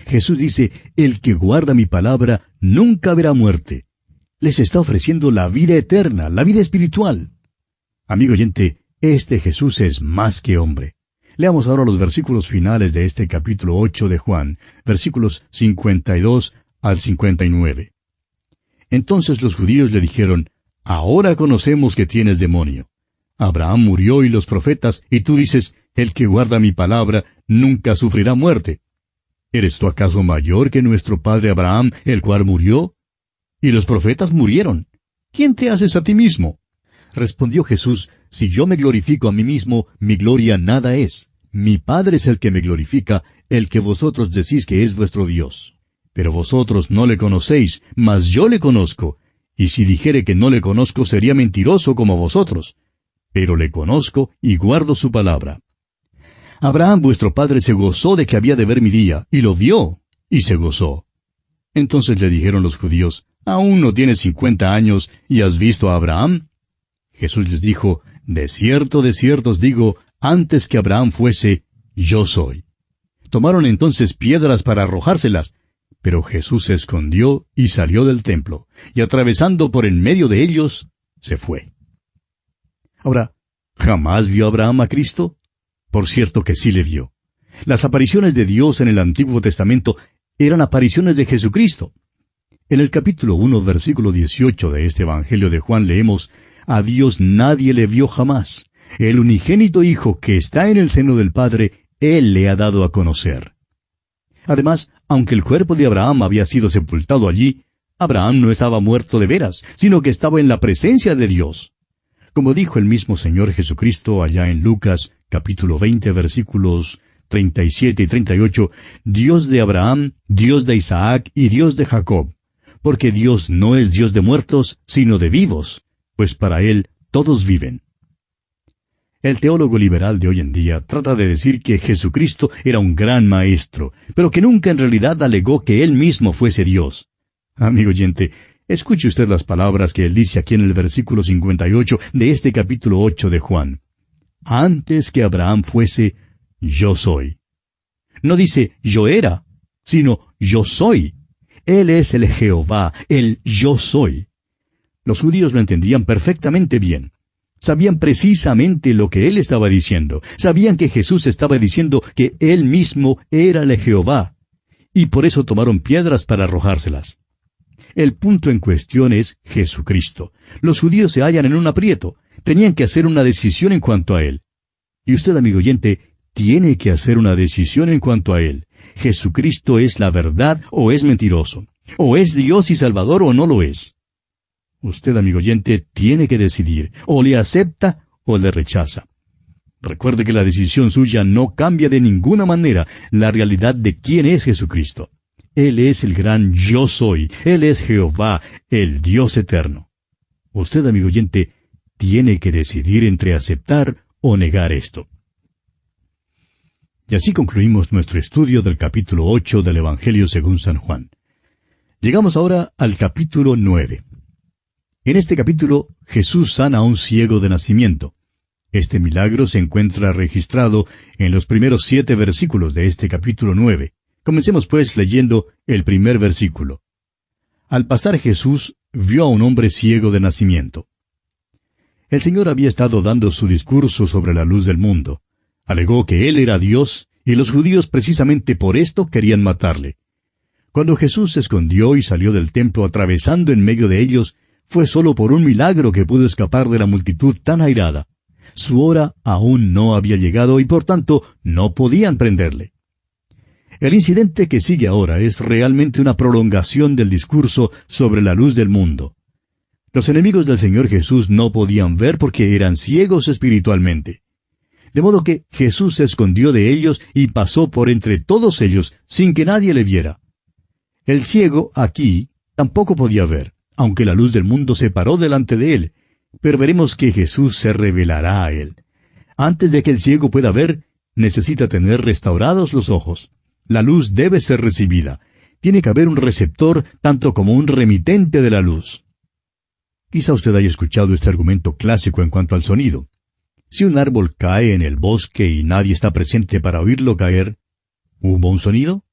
Jesús dice, el que guarda mi palabra nunca verá muerte. Les está ofreciendo la vida eterna, la vida espiritual. Amigo oyente, este Jesús es más que hombre. Leamos ahora los versículos finales de este capítulo 8 de Juan, versículos 52 al 59. Entonces los judíos le dijeron, ahora conocemos que tienes demonio. Abraham murió y los profetas, y tú dices, el que guarda mi palabra nunca sufrirá muerte. ¿Eres tú acaso mayor que nuestro padre Abraham, el cual murió? Y los profetas murieron. ¿Quién te haces a ti mismo? Respondió Jesús, si yo me glorifico a mí mismo, mi gloria nada es. Mi Padre es el que me glorifica, el que vosotros decís que es vuestro Dios. Pero vosotros no le conocéis, mas yo le conozco. Y si dijere que no le conozco, sería mentiroso como vosotros. Pero le conozco y guardo su palabra. Abraham vuestro padre se gozó de que había de ver mi día, y lo vio, y se gozó. Entonces le dijeron los judíos, ¿aún no tienes 50 años, y has visto a Abraham? Jesús les dijo, de cierto os digo, antes que Abraham fuese, yo soy. Tomaron entonces piedras para arrojárselas, pero Jesús se escondió y salió del templo, y atravesando por en medio de ellos, se fue. Ahora, ¿jamás vio Abraham a Cristo? Por cierto que sí le vio. Las apariciones de Dios en el Antiguo Testamento eran apariciones de Jesucristo. En el capítulo 1, versículo 18 de este Evangelio de Juan leemos, a Dios nadie le vio jamás. El unigénito Hijo que está en el seno del Padre, Él le ha dado a conocer. Además, aunque el cuerpo de Abraham había sido sepultado allí, Abraham no estaba muerto de veras, sino que estaba en la presencia de Dios. Como dijo el mismo Señor Jesucristo allá en Lucas, capítulo 20, versículos 37 y 38, Dios de Abraham, Dios de Isaac y Dios de Jacob, porque Dios no es Dios de muertos, sino de vivos, pues para Él todos viven. El teólogo liberal de hoy en día trata de decir que Jesucristo era un gran maestro, pero que nunca en realidad alegó que Él mismo fuese Dios. Amigo oyente, escuche usted las palabras que él dice aquí en el versículo 58 de este capítulo 8 de Juan. Antes que Abraham fuese, yo soy. No dice yo era, sino yo soy. Él es el Jehová, el yo soy. Los judíos lo entendían perfectamente bien. Sabían precisamente lo que él estaba diciendo. Sabían que Jesús estaba diciendo que él mismo era el Jehová. Y por eso tomaron piedras para arrojárselas. El punto en cuestión es Jesucristo. Los judíos se hallan en un aprieto. Tenían que hacer una decisión en cuanto a Él. Y usted, amigo oyente, tiene que hacer una decisión en cuanto a Él. ¿Jesucristo es la verdad o es mentiroso? ¿O es Dios y Salvador o no lo es? Usted, amigo oyente, tiene que decidir. O le acepta o le rechaza. Recuerde que la decisión suya no cambia de ninguna manera la realidad de quién es Jesucristo. Él es el gran yo soy. Él es Jehová, el Dios eterno. Usted, amigo oyente, tiene que decidir entre aceptar o negar esto. Y así concluimos nuestro estudio del capítulo 8 del Evangelio según San Juan. Llegamos ahora al capítulo 9. En este capítulo, Jesús sana a un ciego de nacimiento. Este milagro se encuentra registrado en los primeros 7 versículos de este capítulo 9. Comencemos pues leyendo el primer versículo. Al pasar Jesús vio a un hombre ciego de nacimiento. El Señor había estado dando su discurso sobre la luz del mundo. Alegó que Él era Dios, y los judíos precisamente por esto querían matarle. Cuando Jesús se escondió y salió del templo atravesando en medio de ellos, fue solo por un milagro que pudo escapar de la multitud tan airada. Su hora aún no había llegado y por tanto no podían prenderle. El incidente que sigue ahora es realmente una prolongación del discurso sobre la luz del mundo. Los enemigos del Señor Jesús no podían ver porque eran ciegos espiritualmente. De modo que Jesús se escondió de ellos y pasó por entre todos ellos sin que nadie le viera. El ciego aquí tampoco podía ver, aunque la luz del mundo se paró delante de él, pero veremos que Jesús se revelará a él. Antes de que el ciego pueda ver, necesita tener restaurados los ojos. La luz debe ser recibida. Tiene que haber un receptor tanto como un remitente de la luz. Quizá usted haya escuchado este argumento clásico en cuanto al sonido. Si un árbol cae en el bosque y nadie está presente para oírlo caer, ¿hubo un sonido?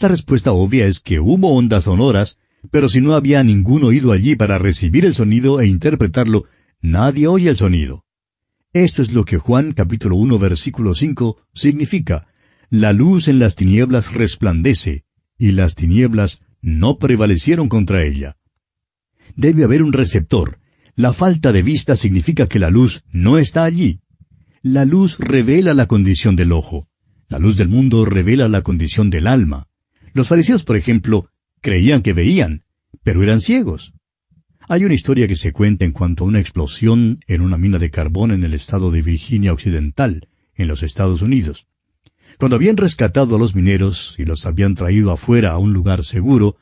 La respuesta obvia es que hubo ondas sonoras, pero si no había ningún oído allí para recibir el sonido e interpretarlo, nadie oye el sonido. Esto es lo que Juan capítulo 1 versículo 5 significa. La luz en las tinieblas resplandece, y las tinieblas no prevalecieron contra ella. Debe haber un receptor. La falta de vista significa que la luz no está allí. La luz revela la condición del ojo. La luz del mundo revela la condición del alma. Los fariseos, por ejemplo, creían que veían, pero eran ciegos. Hay una historia que se cuenta en cuanto a una explosión en una mina de carbón en el estado de Virginia Occidental, en los Estados Unidos. Cuando habían rescatado a los mineros y los habían traído afuera a un lugar seguro,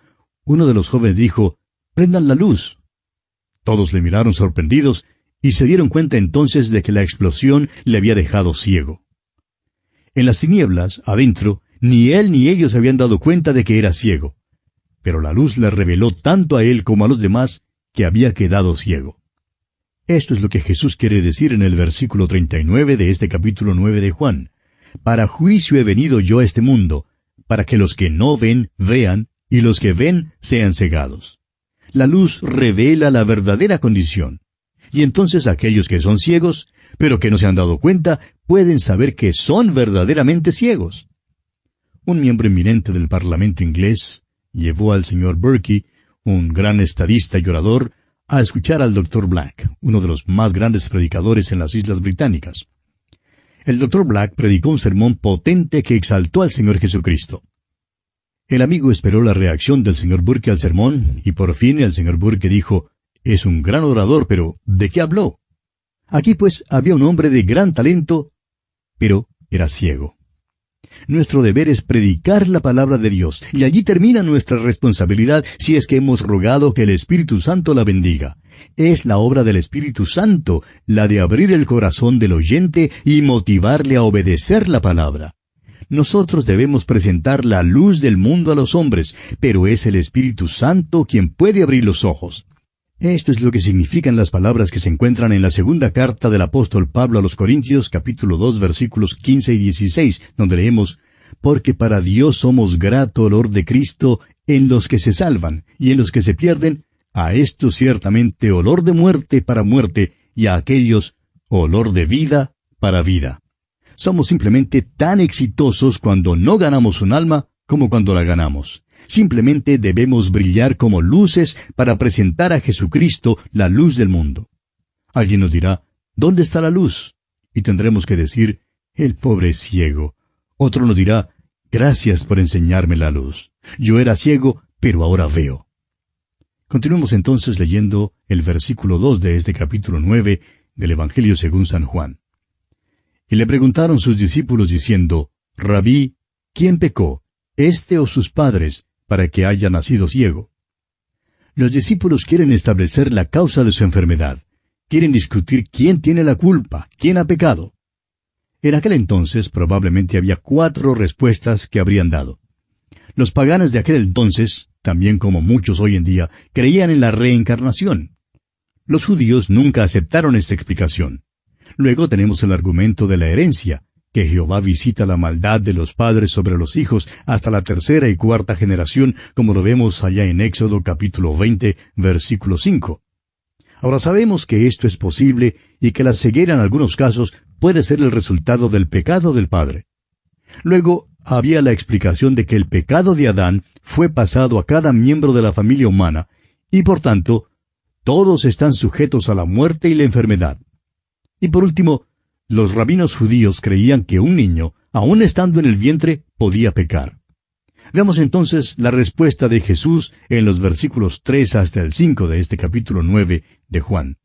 uno de los jóvenes dijo, «Prendan la luz». Todos le miraron sorprendidos y se dieron cuenta entonces de que la explosión le había dejado ciego. En las tinieblas, adentro, ni él ni ellos se habían dado cuenta de que era ciego. Pero la luz le reveló tanto a él como a los demás que había quedado ciego. Esto es lo que Jesús quiere decir en el versículo 39 de este capítulo 9 de Juan. Para juicio he venido yo a este mundo, para que los que no ven, vean, y los que ven, sean cegados. La luz revela la verdadera condición. Y entonces aquellos que son ciegos, pero que no se han dado cuenta, pueden saber que son verdaderamente ciegos. Un miembro eminente del Parlamento inglés llevó al señor Burke, un gran estadista y orador, a escuchar al Dr. Black, uno de los más grandes predicadores en las Islas Británicas. El Dr. Black predicó un sermón potente que exaltó al Señor Jesucristo. El amigo esperó la reacción del señor Burke al sermón, y por fin el señor Burke dijo, «Es un gran orador, pero ¿de qué habló?» Aquí pues había un hombre de gran talento, pero era ciego. Nuestro deber es predicar la palabra de Dios, y allí termina nuestra responsabilidad si es que hemos rogado que el Espíritu Santo la bendiga. Es la obra del Espíritu Santo, la de abrir el corazón del oyente y motivarle a obedecer la palabra. Nosotros debemos presentar la luz del mundo a los hombres, pero es el Espíritu Santo quien puede abrir los ojos. Esto es lo que significan las palabras que se encuentran en la segunda carta del apóstol Pablo a los Corintios, capítulo 2, versículos 15 y 16, donde leemos: «Porque para Dios somos grato olor de Cristo en los que se salvan, y en los que se pierden, a estos ciertamente olor de muerte para muerte, y a aquellos olor de vida para vida». Somos simplemente tan exitosos cuando no ganamos un alma como cuando la ganamos. Simplemente debemos brillar como luces para presentar a Jesucristo, la luz del mundo. Alguien nos dirá: ¿dónde está la luz? Y tendremos que decir: el pobre ciego. Otro nos dirá: gracias por enseñarme la luz. Yo era ciego, pero ahora veo. Continuemos entonces leyendo el versículo 2 de este capítulo 9 del Evangelio según San Juan. Y le preguntaron sus discípulos diciendo: Rabí, ¿quién pecó, éste o sus padres, para que haya nacido ciego? Los discípulos quieren establecer la causa de su enfermedad. Quieren discutir quién tiene la culpa, quién ha pecado. En aquel entonces probablemente había 4 respuestas que habrían dado. Los paganos de aquel entonces, también como muchos hoy en día, creían en la reencarnación. Los judíos nunca aceptaron esta explicación. Luego tenemos el argumento de la herencia, que Jehová visita la maldad de los padres sobre los hijos hasta la 3ª y 4ª generación, como lo vemos allá en Éxodo capítulo 20, versículo 5. Ahora sabemos que esto es posible y que la ceguera en algunos casos puede ser el resultado del pecado del padre. Luego había la explicación de que el pecado de Adán fue pasado a cada miembro de la familia humana, y por tanto, todos están sujetos a la muerte y la enfermedad. Y por último, los rabinos judíos creían que un niño, aun estando en el vientre, podía pecar. Veamos entonces la respuesta de Jesús en los versículos 3 hasta el 5 de este capítulo 9 de Juan.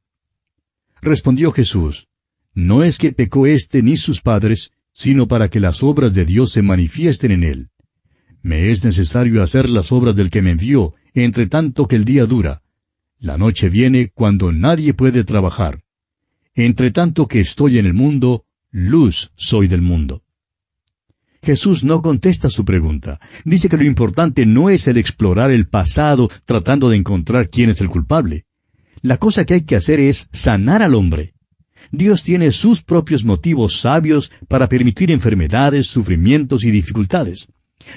Respondió Jesús: No es que pecó éste ni sus padres, sino para que las obras de Dios se manifiesten en él. Me es necesario hacer las obras del que me envió, entre tanto que el día dura. La noche viene cuando nadie puede trabajar. Entre tanto que estoy en el mundo, luz soy del mundo. Jesús no contesta su pregunta. Dice que lo importante no es el explorar el pasado tratando de encontrar quién es el culpable. La cosa que hay que hacer es sanar al hombre. Dios tiene sus propios motivos sabios para permitir enfermedades, sufrimientos y dificultades.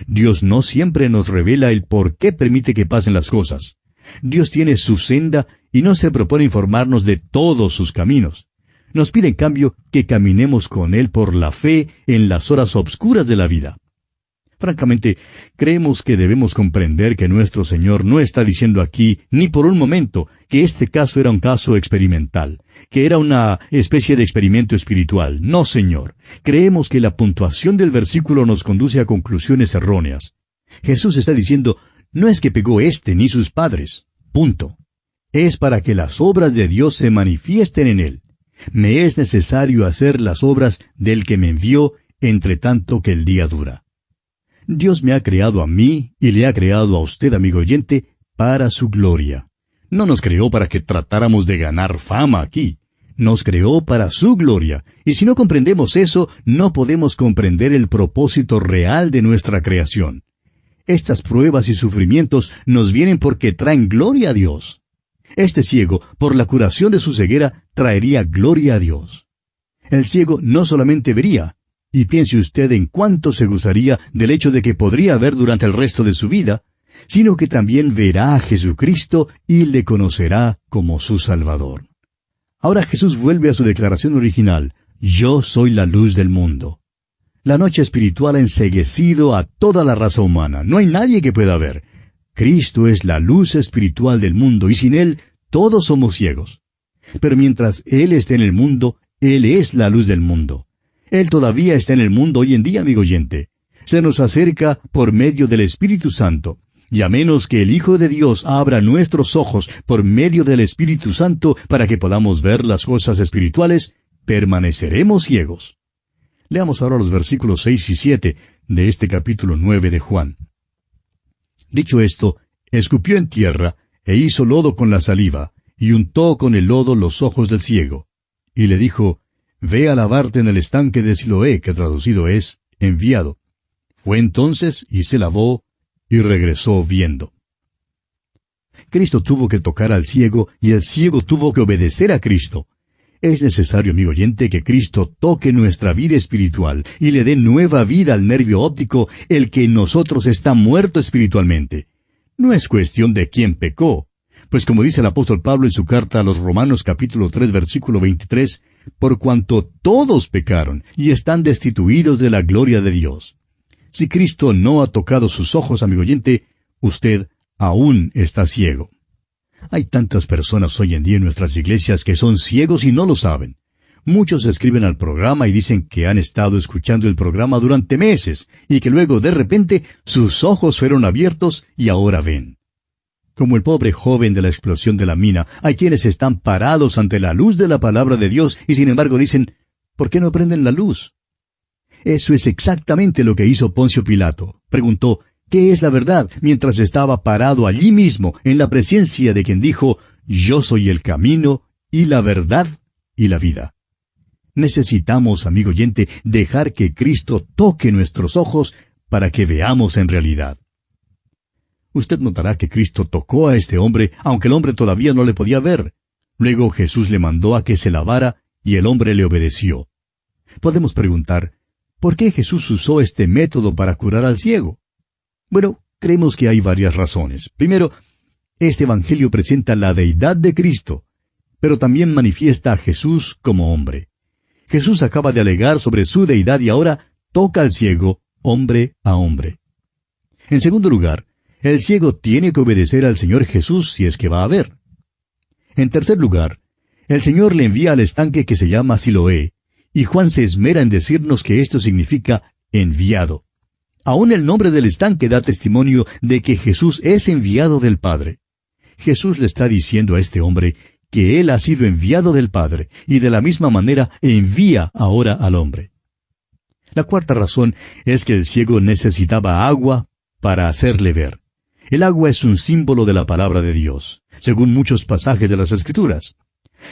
Dios no siempre nos revela el por qué permite que pasen las cosas. Dios tiene su senda y no se propone informarnos de todos sus caminos. Nos pide en cambio que caminemos con Él por la fe en las horas obscuras de la vida. Francamente, creemos que debemos comprender que nuestro Señor no está diciendo aquí, ni por un momento, que este caso era un caso experimental, que era una especie de experimento espiritual. No, Señor. Creemos que la puntuación del versículo nos conduce a conclusiones erróneas. Jesús está diciendo: no es que pecó éste ni sus padres. Punto. Es para que las obras de Dios se manifiesten en él. Me es necesario hacer las obras del que me envió, entre tanto que el día dura. Dios me ha creado a mí y le ha creado a usted, amigo oyente, para su gloria. No nos creó para que tratáramos de ganar fama aquí. Nos creó para su gloria, y si no comprendemos eso, no podemos comprender el propósito real de nuestra creación. Estas pruebas y sufrimientos nos vienen porque traen gloria a Dios. Este ciego, por la curación de su ceguera, traería gloria a Dios. El ciego no solamente vería, y piense usted en cuánto se gozaría del hecho de que podría ver durante el resto de su vida, sino que también verá a Jesucristo y le conocerá como su Salvador. Ahora Jesús vuelve a su declaración original: Yo soy la luz del mundo. La noche espiritual ha enceguecido a toda la raza humana. No hay nadie que pueda ver. Cristo es la luz espiritual del mundo, y sin Él todos somos ciegos. Pero mientras Él esté en el mundo, Él es la luz del mundo. Él todavía está en el mundo hoy en día, amigo oyente. Se nos acerca por medio del Espíritu Santo, Y a menos que el Hijo de Dios abra nuestros ojos por medio del Espíritu Santo para que podamos ver las cosas espirituales, permaneceremos ciegos. Leamos ahora los versículos 6 y 7 de este capítulo 9 de Juan. Dicho esto, escupió en tierra, e hizo lodo con la saliva, y untó con el lodo los ojos del ciego. Y le dijo, Ve a lavarte en el estanque de Siloé, que traducido es, enviado. Fue entonces, y se lavó, y regresó viendo. Cristo tuvo que tocar al ciego, y el ciego tuvo que obedecer a Cristo. Es necesario, amigo oyente, que Cristo toque nuestra vida espiritual y le dé nueva vida al nervio óptico, el que en nosotros está muerto espiritualmente. No es cuestión de quién pecó, pues como dice el apóstol Pablo en su carta a los Romanos capítulo 3 versículo 23, por cuanto todos pecaron y están destituidos de la gloria de Dios. Si Cristo no ha tocado sus ojos, amigo oyente, usted aún está ciego. Hay tantas personas hoy en día en nuestras iglesias que son ciegos y no lo saben. Muchos escriben al programa y dicen que han estado escuchando el programa durante meses y que luego de repente sus ojos fueron abiertos y ahora ven. Como el pobre joven de la explosión de la mina, hay quienes están parados ante la luz de la palabra de Dios y sin embargo dicen, ¿por qué no prenden la luz? Eso es exactamente lo que hizo Poncio Pilato. Preguntó, ¿qué es la verdad? Mientras estaba parado allí mismo, en la presencia de quien dijo, Yo soy el camino, y la verdad, y la vida. Necesitamos, amigo oyente, dejar que Cristo toque nuestros ojos para que veamos en realidad. Usted notará que Cristo tocó a este hombre, aunque el hombre todavía no le podía ver. Luego Jesús le mandó a que se lavara, y el hombre le obedeció. Podemos preguntar, ¿por qué Jesús usó este método para curar al ciego? Bueno, creemos que hay varias razones. Primero, este Evangelio presenta la deidad de Cristo, pero también manifiesta a Jesús como hombre. Jesús acaba de alegar sobre su deidad y ahora toca al ciego, hombre a hombre. En segundo lugar, el ciego tiene que obedecer al Señor Jesús si es que va a ver. En tercer lugar, el Señor le envía al estanque que se llama Siloé, y Juan se esmera en decirnos que esto significa enviado. Aún el nombre del estanque da testimonio de que Jesús es enviado del Padre. Jesús le está diciendo a este hombre que él ha sido enviado del Padre, y de la misma manera envía ahora al hombre. La cuarta razón es que el ciego necesitaba agua para hacerle ver. El agua es un símbolo de la palabra de Dios, según muchos pasajes de las Escrituras.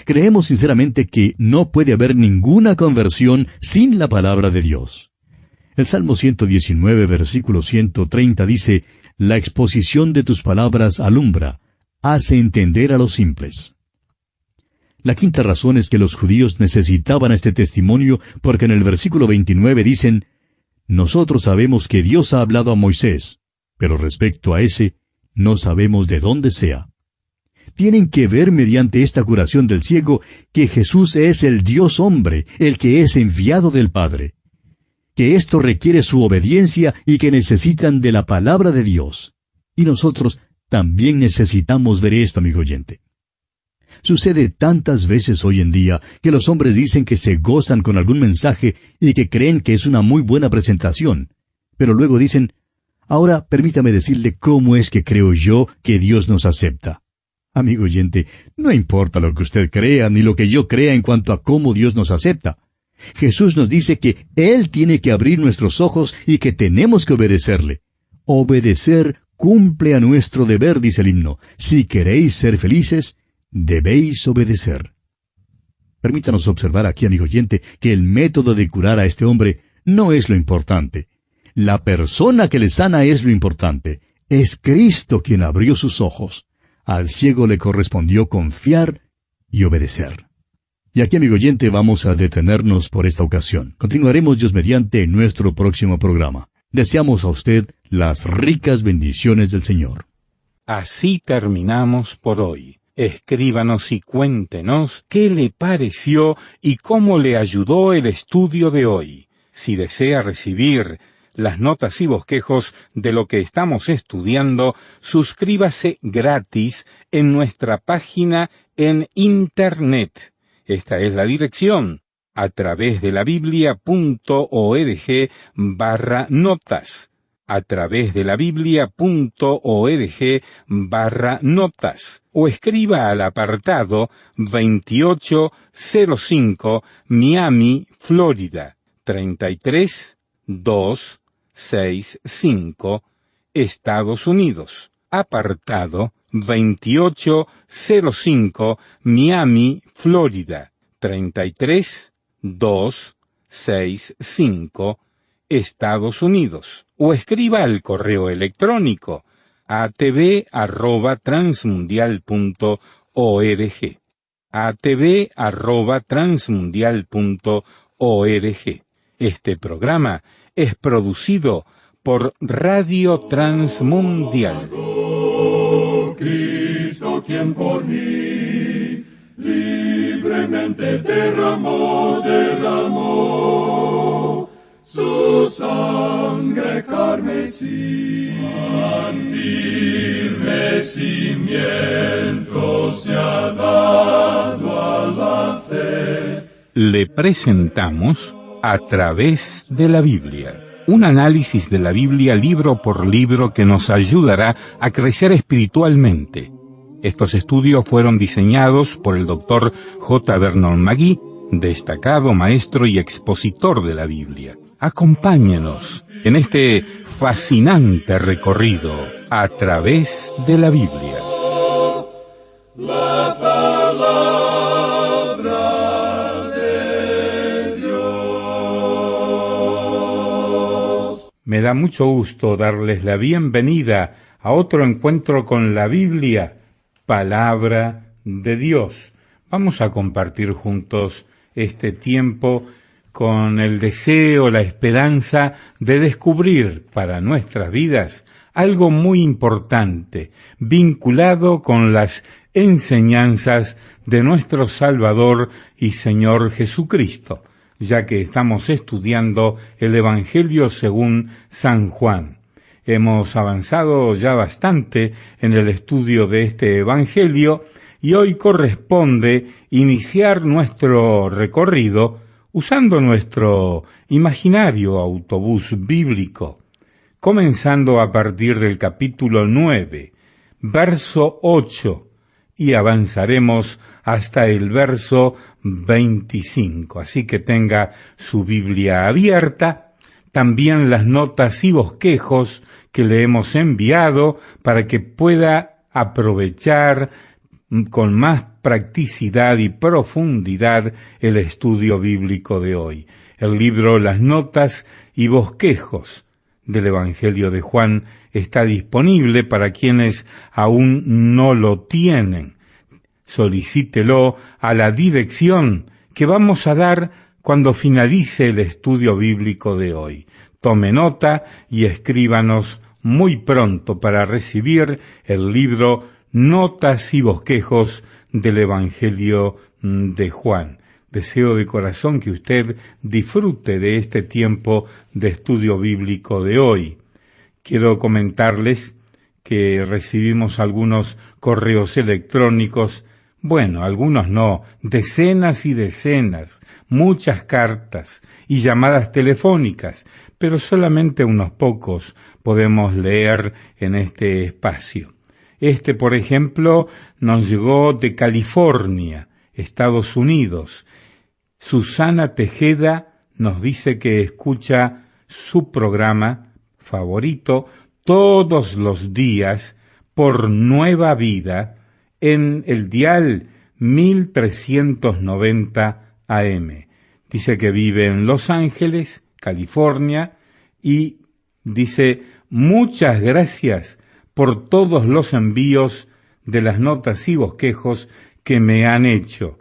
Creemos sinceramente que no puede haber ninguna conversión sin la palabra de Dios. El Salmo 119, versículo 130 dice, La exposición de tus palabras alumbra, hace entender a los simples. La quinta razón es que los judíos necesitaban este testimonio porque en el versículo 29 dicen, Nosotros sabemos que Dios ha hablado a Moisés, pero respecto a ese, no sabemos de dónde sea. Tienen que ver mediante esta curación del ciego que Jesús es el Dios hombre, el que es enviado del Padre. Que esto requiere su obediencia y que necesitan de la palabra de Dios. Y nosotros también necesitamos ver esto, amigo oyente. Sucede tantas veces hoy en día que los hombres dicen que se gozan con algún mensaje y que creen que es una muy buena presentación, pero luego dicen, ahora permítame decirle cómo es que creo yo que Dios nos acepta. Amigo oyente, no importa lo que usted crea ni lo que yo crea en cuanto a cómo Dios nos acepta. Jesús nos dice que Él tiene que abrir nuestros ojos y que tenemos que obedecerle. Obedecer cumple a nuestro deber, dice el himno. Si queréis ser felices, debéis obedecer. Permítanos observar aquí, amigo oyente, que el método de curar a este hombre no es lo importante. La persona que le sana es lo importante. Es Cristo quien abrió sus ojos. Al ciego le correspondió confiar y obedecer. Y aquí, amigo oyente, vamos a detenernos por esta ocasión. Continuaremos Dios mediante en nuestro próximo programa. Deseamos a usted las ricas bendiciones del Señor. Así terminamos por hoy. Escríbanos y cuéntenos qué le pareció y cómo le ayudó el estudio de hoy. Si desea recibir las notas y bosquejos de lo que estamos estudiando, suscríbase gratis en nuestra página en Internet. Esta es la dirección, a través de la biblia.org/notas. a través de la biblia.org/notas o escriba al apartado 2805 Miami, Florida 33265, Estados Unidos. Apartado 2805 Miami, Florida 33265, Estados Unidos. O escriba al correo electrónico atv@transmundial.org, atv@transmundial.org. Este programa es producido por Radio Transmundial. Cristo, quien por mí libremente derramó su sangre carmesí. Tan firme cimiento se ha dado a la fe. Le presentamos A través de la Biblia, un análisis de la Biblia libro por libro que nos ayudará a crecer espiritualmente. Estos estudios fueron diseñados por el Dr. J. Vernon McGee, destacado maestro y expositor de la Biblia. Acompáñenos en este fascinante recorrido a través de la Biblia. La palabra de Dios. Me da mucho gusto darles la bienvenida a otro encuentro con la Biblia, palabra de Dios. Vamos a compartir juntos este tiempo con el deseo, la esperanza de descubrir para nuestras vidas algo muy importante, vinculado con las enseñanzas de nuestro Salvador y Señor Jesucristo, ya que estamos estudiando el Evangelio según San Juan. Hemos avanzado ya bastante en el estudio de este Evangelio y hoy corresponde iniciar nuestro recorrido usando nuestro imaginario autobús bíblico, comenzando a partir del capítulo 9, verso 8, y avanzaremos hasta el verso 25. Así que tenga su Biblia abierta, también las notas y bosquejos que le hemos enviado para que pueda aprovechar con más practicidad y profundidad el estudio bíblico de hoy. El libro Las Notas y Bosquejos del Evangelio de Juan está disponible para quienes aún no lo tienen. Solicítelo a la dirección que vamos a dar cuando finalice el estudio bíblico de hoy. Tome nota y escríbanos muy pronto para recibir el libro Notas y Bosquejos del Evangelio de Juan. Deseo de corazón que usted disfrute de este tiempo de estudio bíblico de hoy. Quiero comentarles que recibimos algunos correos electrónicos, bueno, algunos no, decenas y decenas, muchas cartas y llamadas telefónicas, pero solamente unos pocos podemos leer en este espacio. Este, por ejemplo, nos llegó de California, Estados Unidos. Susana Tejeda nos dice que escucha su programa favorito todos los días por Nueva Vida en el dial 1390 AM. Dice que vive en Los Ángeles, California, y dice: muchas gracias por todos los envíos de las notas y bosquejos que me han hecho.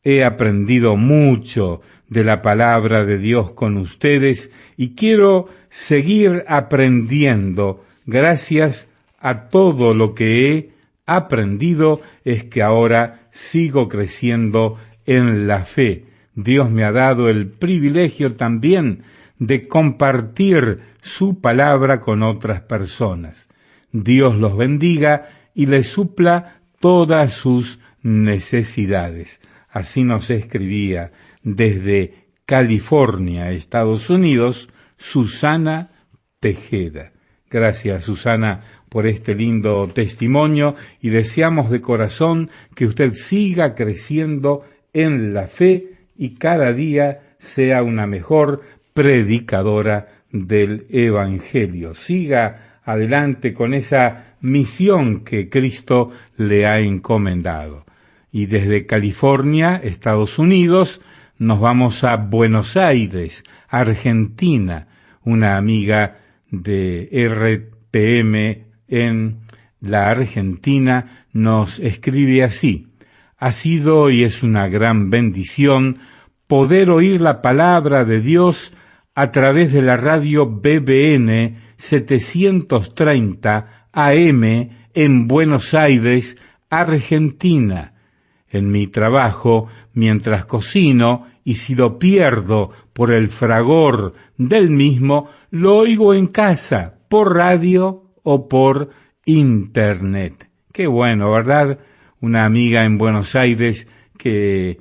He aprendido mucho de la palabra de Dios con ustedes y quiero seguir aprendiendo. Gracias a todo lo que he aprendido es que ahora sigo creciendo en la fe. Dios me ha dado el privilegio también de compartir su palabra con otras personas. Dios los bendiga y les supla todas sus necesidades. Así nos escribía desde California, Estados Unidos, Susana Tejeda. Gracias, Susana, por este lindo testimonio y deseamos de corazón que usted siga creciendo en la fe y cada día sea una mejor predicadora del Evangelio. Siga adelante con esa misión que Cristo le ha encomendado. Y desde California, Estados Unidos, nos vamos a Buenos Aires, Argentina. Una amiga de RPM en la Argentina nos escribe así: ha sido y es una gran bendición poder oír la palabra de Dios a través de la radio BBN 730 AM en Buenos Aires, Argentina. En mi trabajo, mientras cocino, y si lo pierdo por el fragor del mismo, lo oigo en casa, por radio o por internet. Qué bueno, ¿verdad? Una amiga en Buenos Aires que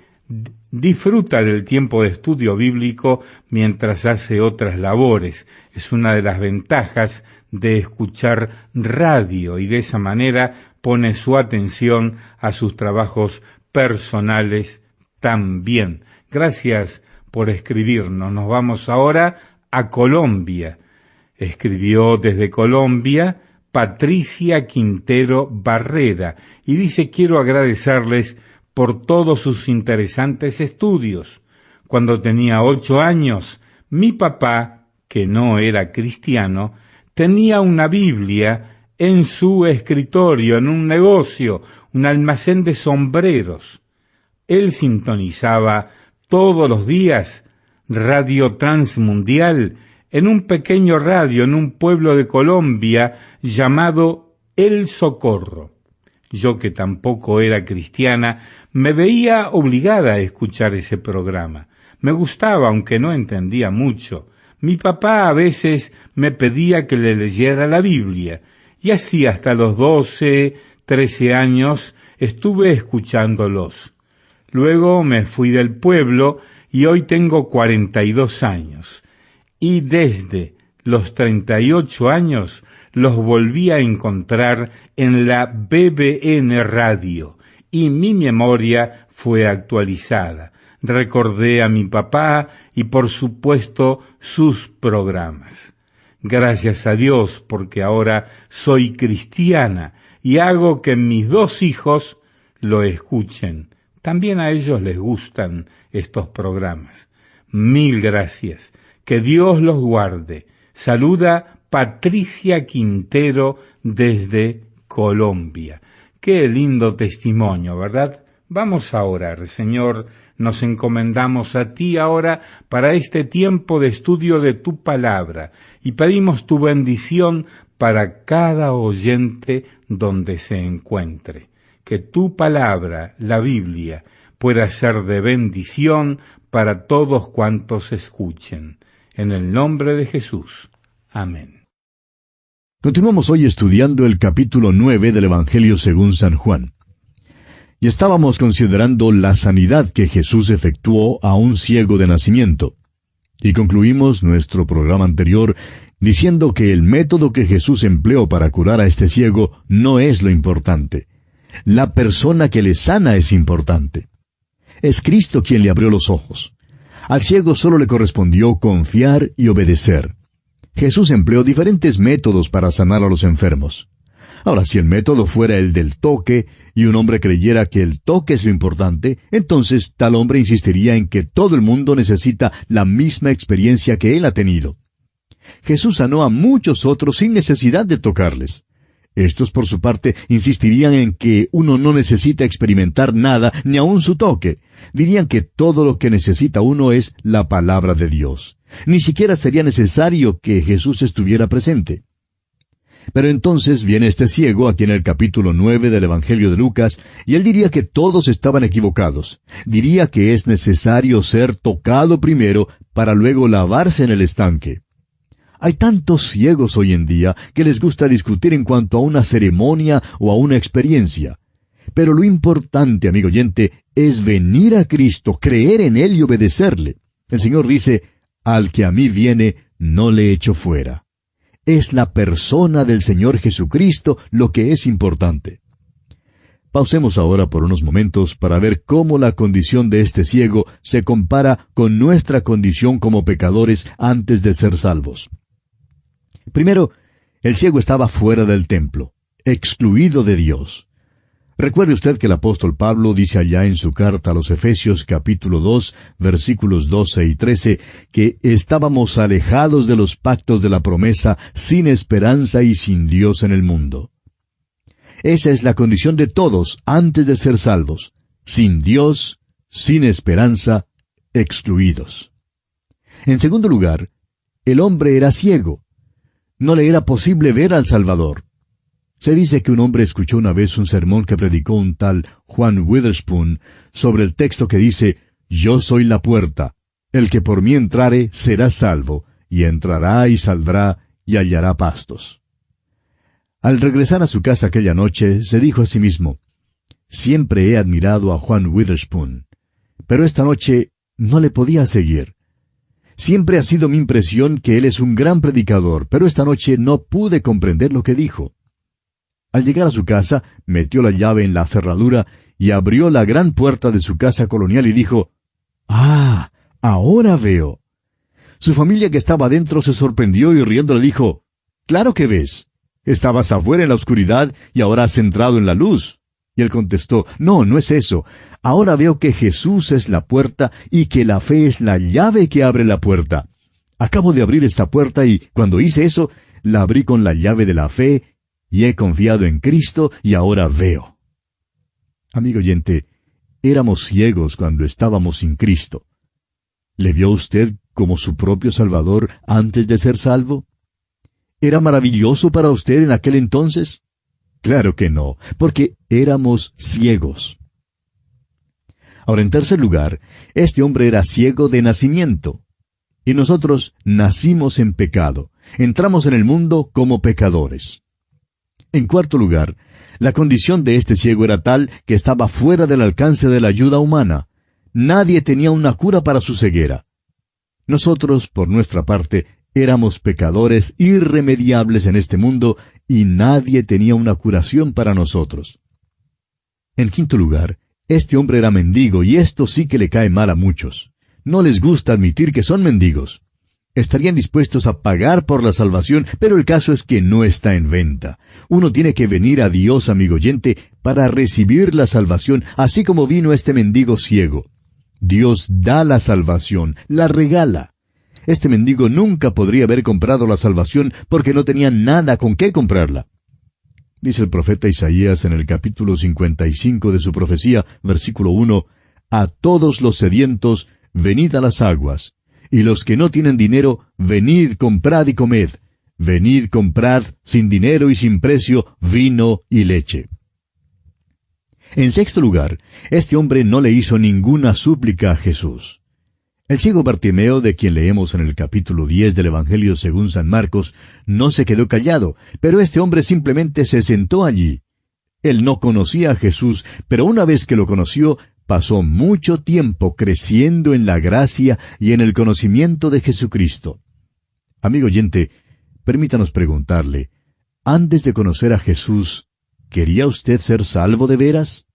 disfruta del tiempo de estudio bíblico mientras hace otras labores. Es una de las ventajas de escuchar radio y de esa manera pone su atención a sus trabajos personales también. Gracias por escribirnos. Nos vamos ahora a Colombia. Escribió desde Colombia Patricia Quintero Barrera y dice: quiero agradecerles por todos sus interesantes estudios. Cuando tenía 8 años, mi papá, que no era cristiano, tenía una Biblia en su escritorio, en un negocio, un almacén de sombreros. Él sintonizaba todos los días Radio Transmundial en un pequeño radio en un pueblo de Colombia llamado El Socorro. Yo, que tampoco era cristiana, me veía obligada a escuchar ese programa. Me gustaba, aunque no entendía mucho. Mi papá a veces me pedía que le leyera la Biblia, y así hasta los 12, 13 años estuve escuchándolos. Luego me fui del pueblo y hoy tengo 42 años. Y desde los 38 años los volví a encontrar en la BBN Radio y mi memoria fue actualizada. Recordé a mi papá y por supuesto sus programas. Gracias a Dios porque ahora soy cristiana y hago que mis 2 hijos lo escuchen. También a ellos les gustan estos programas. Mil gracias. Que Dios los guarde. Saluda Patricia Quintero desde Colombia. Qué lindo testimonio, ¿verdad? Vamos a orar. Señor, nos encomendamos a ti ahora para este tiempo de estudio de tu palabra y pedimos tu bendición para cada oyente donde se encuentre. Que tu palabra, la Biblia, pueda ser de bendición para todos cuantos escuchen. En el nombre de Jesús. Amén. Continuamos hoy estudiando el capítulo 9 del Evangelio según San Juan. Y estábamos considerando la sanidad que Jesús efectuó a un ciego de nacimiento. Y concluimos nuestro programa anterior diciendo que el método que Jesús empleó para curar a este ciego no es lo importante. La persona que le sana es importante. Es Cristo quien le abrió los ojos. Al ciego solo le correspondió confiar y obedecer. Jesús empleó diferentes métodos para sanar a los enfermos. Ahora, si el método fuera el del toque, y un hombre creyera que el toque es lo importante, entonces tal hombre insistiría en que todo el mundo necesita la misma experiencia que él ha tenido. Jesús sanó a muchos otros sin necesidad de tocarles. Estos, por su parte, insistirían en que uno no necesita experimentar nada, ni aun su toque. Dirían que todo lo que necesita uno es la palabra de Dios. Ni siquiera sería necesario que Jesús estuviera presente. Pero entonces viene este ciego aquí en el capítulo 9 del Evangelio de Lucas, y él diría que todos estaban equivocados. Diría que es necesario ser tocado primero para luego lavarse en el estanque. Hay tantos ciegos hoy en día que les gusta discutir en cuanto a una ceremonia o a una experiencia. Pero lo importante, amigo oyente, es venir a Cristo, creer en Él y obedecerle. El Señor dice: al que a mí viene, no le echo fuera. Es la persona del Señor Jesucristo lo que es importante. Pausemos ahora por unos momentos para ver cómo la condición de este ciego se compara con nuestra condición como pecadores antes de ser salvos. Primero, el ciego estaba fuera del templo, excluido de Dios. Recuerde usted que el apóstol Pablo dice allá en su carta a los Efesios capítulo 2, versículos 12 y 13, que estábamos alejados de los pactos de la promesa, sin esperanza y sin Dios en el mundo. Esa es la condición de todos antes de ser salvos, sin Dios, sin esperanza, excluidos. En segundo lugar, el hombre era ciego. No le era posible ver al Salvador. Se dice que un hombre escuchó una vez un sermón que predicó un tal Juan Witherspoon sobre el texto que dice, «Yo soy la puerta, el que por mí entrare será salvo, y entrará y saldrá y hallará pastos». Al regresar a su casa aquella noche, se dijo a sí mismo, «Siempre he admirado a Juan Witherspoon, pero esta noche no le podía seguir. Siempre ha sido mi impresión que él es un gran predicador, pero esta noche no pude comprender lo que dijo». Al llegar a su casa, metió la llave en la cerradura y abrió la gran puerta de su casa colonial y dijo, «Ah, ahora veo». Su familia que estaba adentro se sorprendió y riendo le dijo, «Claro que ves. Estabas afuera en la oscuridad y ahora has entrado en la luz». Y él contestó, «No, no es eso. Ahora veo que Jesús es la puerta y que la fe es la llave que abre la puerta. Acabo de abrir esta puerta y, cuando hice eso, la abrí con la llave de la fe y he confiado en Cristo y ahora veo». Amigo oyente, éramos ciegos cuando estábamos sin Cristo. ¿Le vio usted como su propio Salvador antes de ser salvo? ¿Era maravilloso para usted en aquel entonces? Claro que no, porque éramos ciegos. Ahora, en tercer lugar, este hombre era ciego de nacimiento. Y nosotros nacimos en pecado. Entramos en el mundo como pecadores. En cuarto lugar, la condición de este ciego era tal que estaba fuera del alcance de la ayuda humana. Nadie tenía una cura para su ceguera. Nosotros, por nuestra parte, éramos pecadores irremediables en este mundo y nadie tenía una curación para nosotros. En quinto lugar, este hombre era mendigo y esto sí que le cae mal a muchos. No les gusta admitir que son mendigos. Estarían dispuestos a pagar por la salvación, pero el caso es que no está en venta. Uno tiene que venir a Dios, amigo oyente, para recibir la salvación, así como vino este mendigo ciego. Dios da la salvación, la regala. Este mendigo nunca podría haber comprado la salvación porque no tenía nada con qué comprarla. Dice el profeta Isaías en el capítulo 55 de su profecía, versículo 1, «A todos los sedientos, venid a las aguas, y los que no tienen dinero, venid, comprad y comed. Venid, comprad, sin dinero y sin precio, vino y leche». En sexto lugar, este hombre no le hizo ninguna súplica a Jesús. El ciego Bartimeo, de quien leemos en el capítulo 10 del Evangelio según San Marcos, no se quedó callado, pero este hombre simplemente se sentó allí. Él no conocía a Jesús, pero una vez que lo conoció, pasó mucho tiempo creciendo en la gracia y en el conocimiento de Jesucristo. Amigo oyente, permítanos preguntarle, antes de conocer a Jesús, ¿quería usted ser salvo de veras?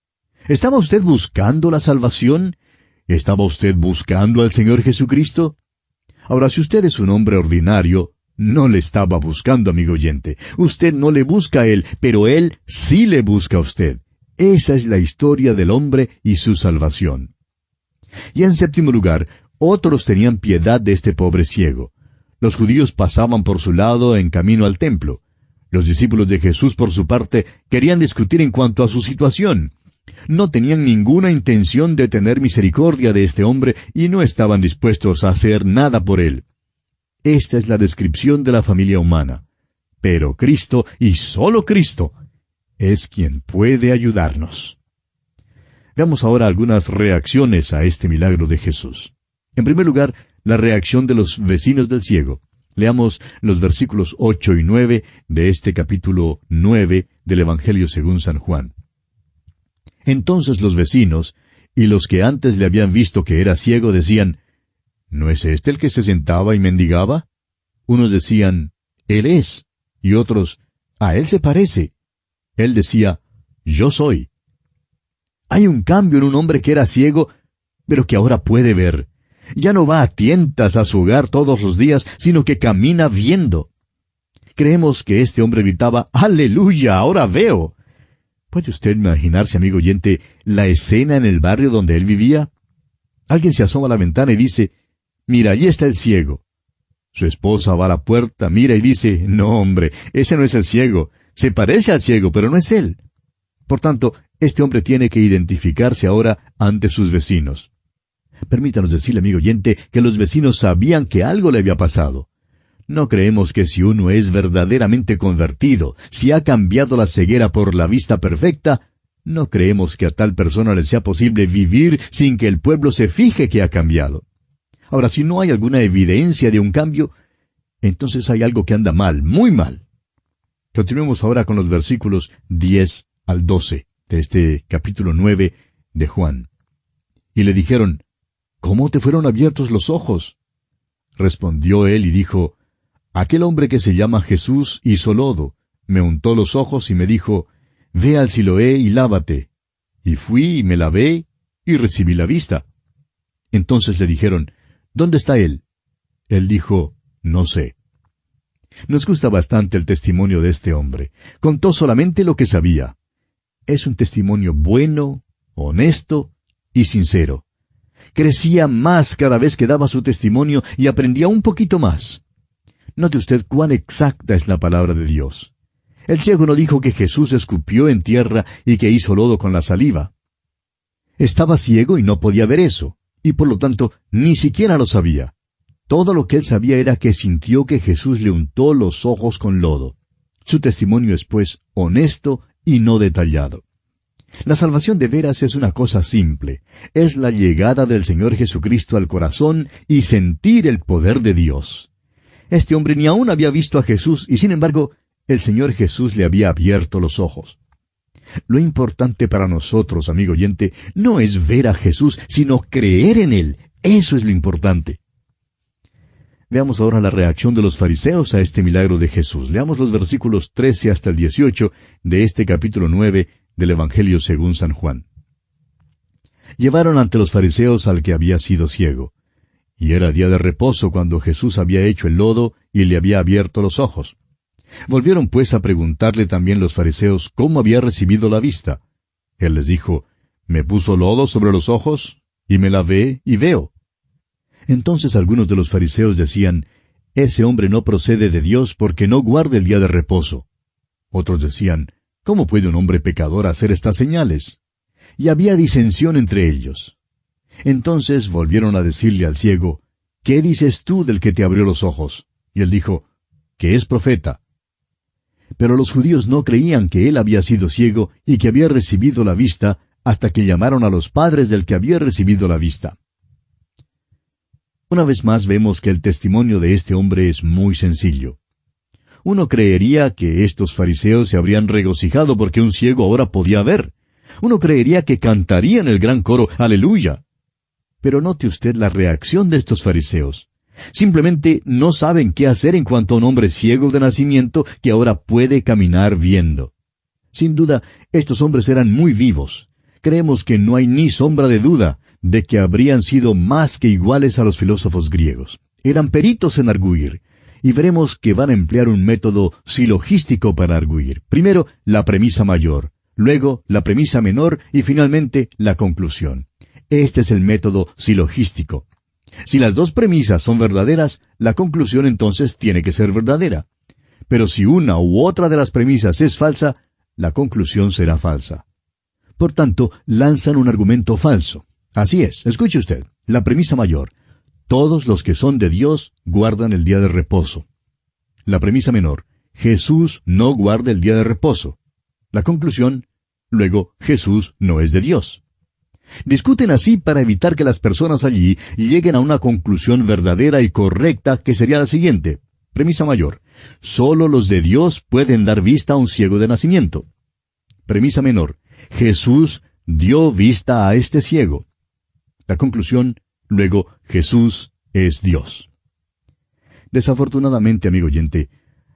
¿Estaba usted buscando la salvación? ¿Estaba usted buscando al Señor Jesucristo? Ahora, si usted es un hombre ordinario, no le estaba buscando, amigo oyente. Usted no le busca a Él, pero Él sí le busca a usted. Esa es la historia del hombre y su salvación. Y en séptimo lugar, otros tenían piedad de este pobre ciego. Los judíos pasaban por su lado en camino al templo. Los discípulos de Jesús, por su parte, querían discutir en cuanto a su situación. No tenían ninguna intención de tener misericordia de este hombre y no estaban dispuestos a hacer nada por él. Esta es la descripción de la familia humana. Pero Cristo, y sólo Cristo, es quien puede ayudarnos. Veamos ahora algunas reacciones a este milagro de Jesús. En primer lugar, la reacción de los vecinos del ciego. Leamos los versículos 8 y 9 de este capítulo 9 del Evangelio según San Juan. Entonces los vecinos, y los que antes le habían visto que era ciego, decían, ¿no es este el que se sentaba y mendigaba? Unos decían, Él es. Y otros, a él se parece. Él decía, yo soy. Hay un cambio en un hombre que era ciego, pero que ahora puede ver. Ya no va a tientas a su hogar todos los días, sino que camina viendo. Creemos que este hombre gritaba, ¡Aleluya! ¡Ahora veo! ¿Puede usted imaginarse, amigo oyente, la escena en el barrio donde él vivía? Alguien se asoma a la ventana y dice, mira, allí está el ciego. Su esposa va a la puerta, mira y dice, no hombre, ese no es el ciego. Se parece al ciego, pero no es él. Por tanto, este hombre tiene que identificarse ahora ante sus vecinos. Permítanos decirle, amigo oyente, que los vecinos sabían que algo le había pasado. No creemos que si uno es verdaderamente convertido, si ha cambiado la ceguera por la vista perfecta, no creemos que a tal persona le sea posible vivir sin que el pueblo se fije que ha cambiado. Ahora, si no hay alguna evidencia de un cambio, entonces hay algo que anda mal, muy mal. Continuemos ahora con los versículos 10 al 12 de este capítulo 9 de Juan. Y le dijeron, ¿cómo te fueron abiertos los ojos? Respondió él y dijo, aquel hombre que se llama Jesús hizo lodo, me untó los ojos y me dijo, ve al Siloé y lávate. Y fui y me lavé y recibí la vista. Entonces le dijeron, ¿dónde está él? Él dijo, no sé. Nos gusta bastante el testimonio de este hombre. Contó solamente lo que sabía. Es un testimonio bueno, honesto y sincero. Crecía más cada vez que daba su testimonio y aprendía un poquito más. Note usted cuán exacta es la palabra de Dios. El ciego no dijo que Jesús escupió en tierra y que hizo lodo con la saliva. Estaba ciego y no podía ver eso, y por lo tanto ni siquiera lo sabía. Todo lo que él sabía era que sintió que Jesús le untó los ojos con lodo. Su testimonio es, pues, honesto y no detallado. La salvación de veras es una cosa simple. Es la llegada del Señor Jesucristo al corazón y sentir el poder de Dios. Este hombre ni aún había visto a Jesús y sin embargo, el Señor Jesús le había abierto los ojos. Lo importante para nosotros, amigo oyente, no es ver a Jesús, sino creer en Él. Eso es lo importante. Veamos ahora la reacción de los fariseos a este milagro de Jesús. Leamos los versículos 13 hasta el 18 de este capítulo 9 del Evangelio según San Juan. Llevaron ante los fariseos al que había sido ciego. Y era día de reposo cuando Jesús había hecho el lodo y le había abierto los ojos. Volvieron pues a preguntarle también los fariseos cómo había recibido la vista. Él les dijo, me puso lodo sobre los ojos, y me lavé y veo. Entonces algunos de los fariseos decían, ese hombre no procede de Dios porque no guarda el día de reposo. Otros decían, ¿cómo puede un hombre pecador hacer estas señales? Y había disensión entre ellos. Entonces volvieron a decirle al ciego, ¿qué dices tú del que te abrió los ojos? Y él dijo, que es profeta. Pero los judíos no creían que él había sido ciego y que había recibido la vista, hasta que llamaron a los padres del que había recibido la vista. Una vez más vemos que el testimonio de este hombre es muy sencillo. Uno creería que estos fariseos se habrían regocijado porque un ciego ahora podía ver. Uno creería que cantarían el gran coro, ¡Aleluya! Pero note usted la reacción de estos fariseos. Simplemente no saben qué hacer en cuanto a un hombre ciego de nacimiento que ahora puede caminar viendo. Sin duda, estos hombres eran muy vivos. Creemos que no hay ni sombra de duda de que habrían sido más que iguales a los filósofos griegos. Eran peritos en arguir. Y veremos que van a emplear un método silogístico para arguir. Primero, la premisa mayor, luego la premisa menor y finalmente la conclusión. Este es el método silogístico. Si las dos premisas son verdaderas, la conclusión entonces tiene que ser verdadera. Pero si una u otra de las premisas es falsa, la conclusión será falsa. Por tanto, lanzan un argumento falso. Así es, escuche usted, la premisa mayor. Todos los que son de Dios guardan el día de reposo. La premisa menor. Jesús no guarda el día de reposo. La conclusión. Luego, Jesús no es de Dios. Discuten así para evitar que las personas allí lleguen a una conclusión verdadera y correcta que sería la siguiente. Premisa mayor. Solo los de Dios pueden dar vista a un ciego de nacimiento. Premisa menor. Jesús dio vista a este ciego. La conclusión. Luego, Jesús es Dios. Desafortunadamente, amigo oyente,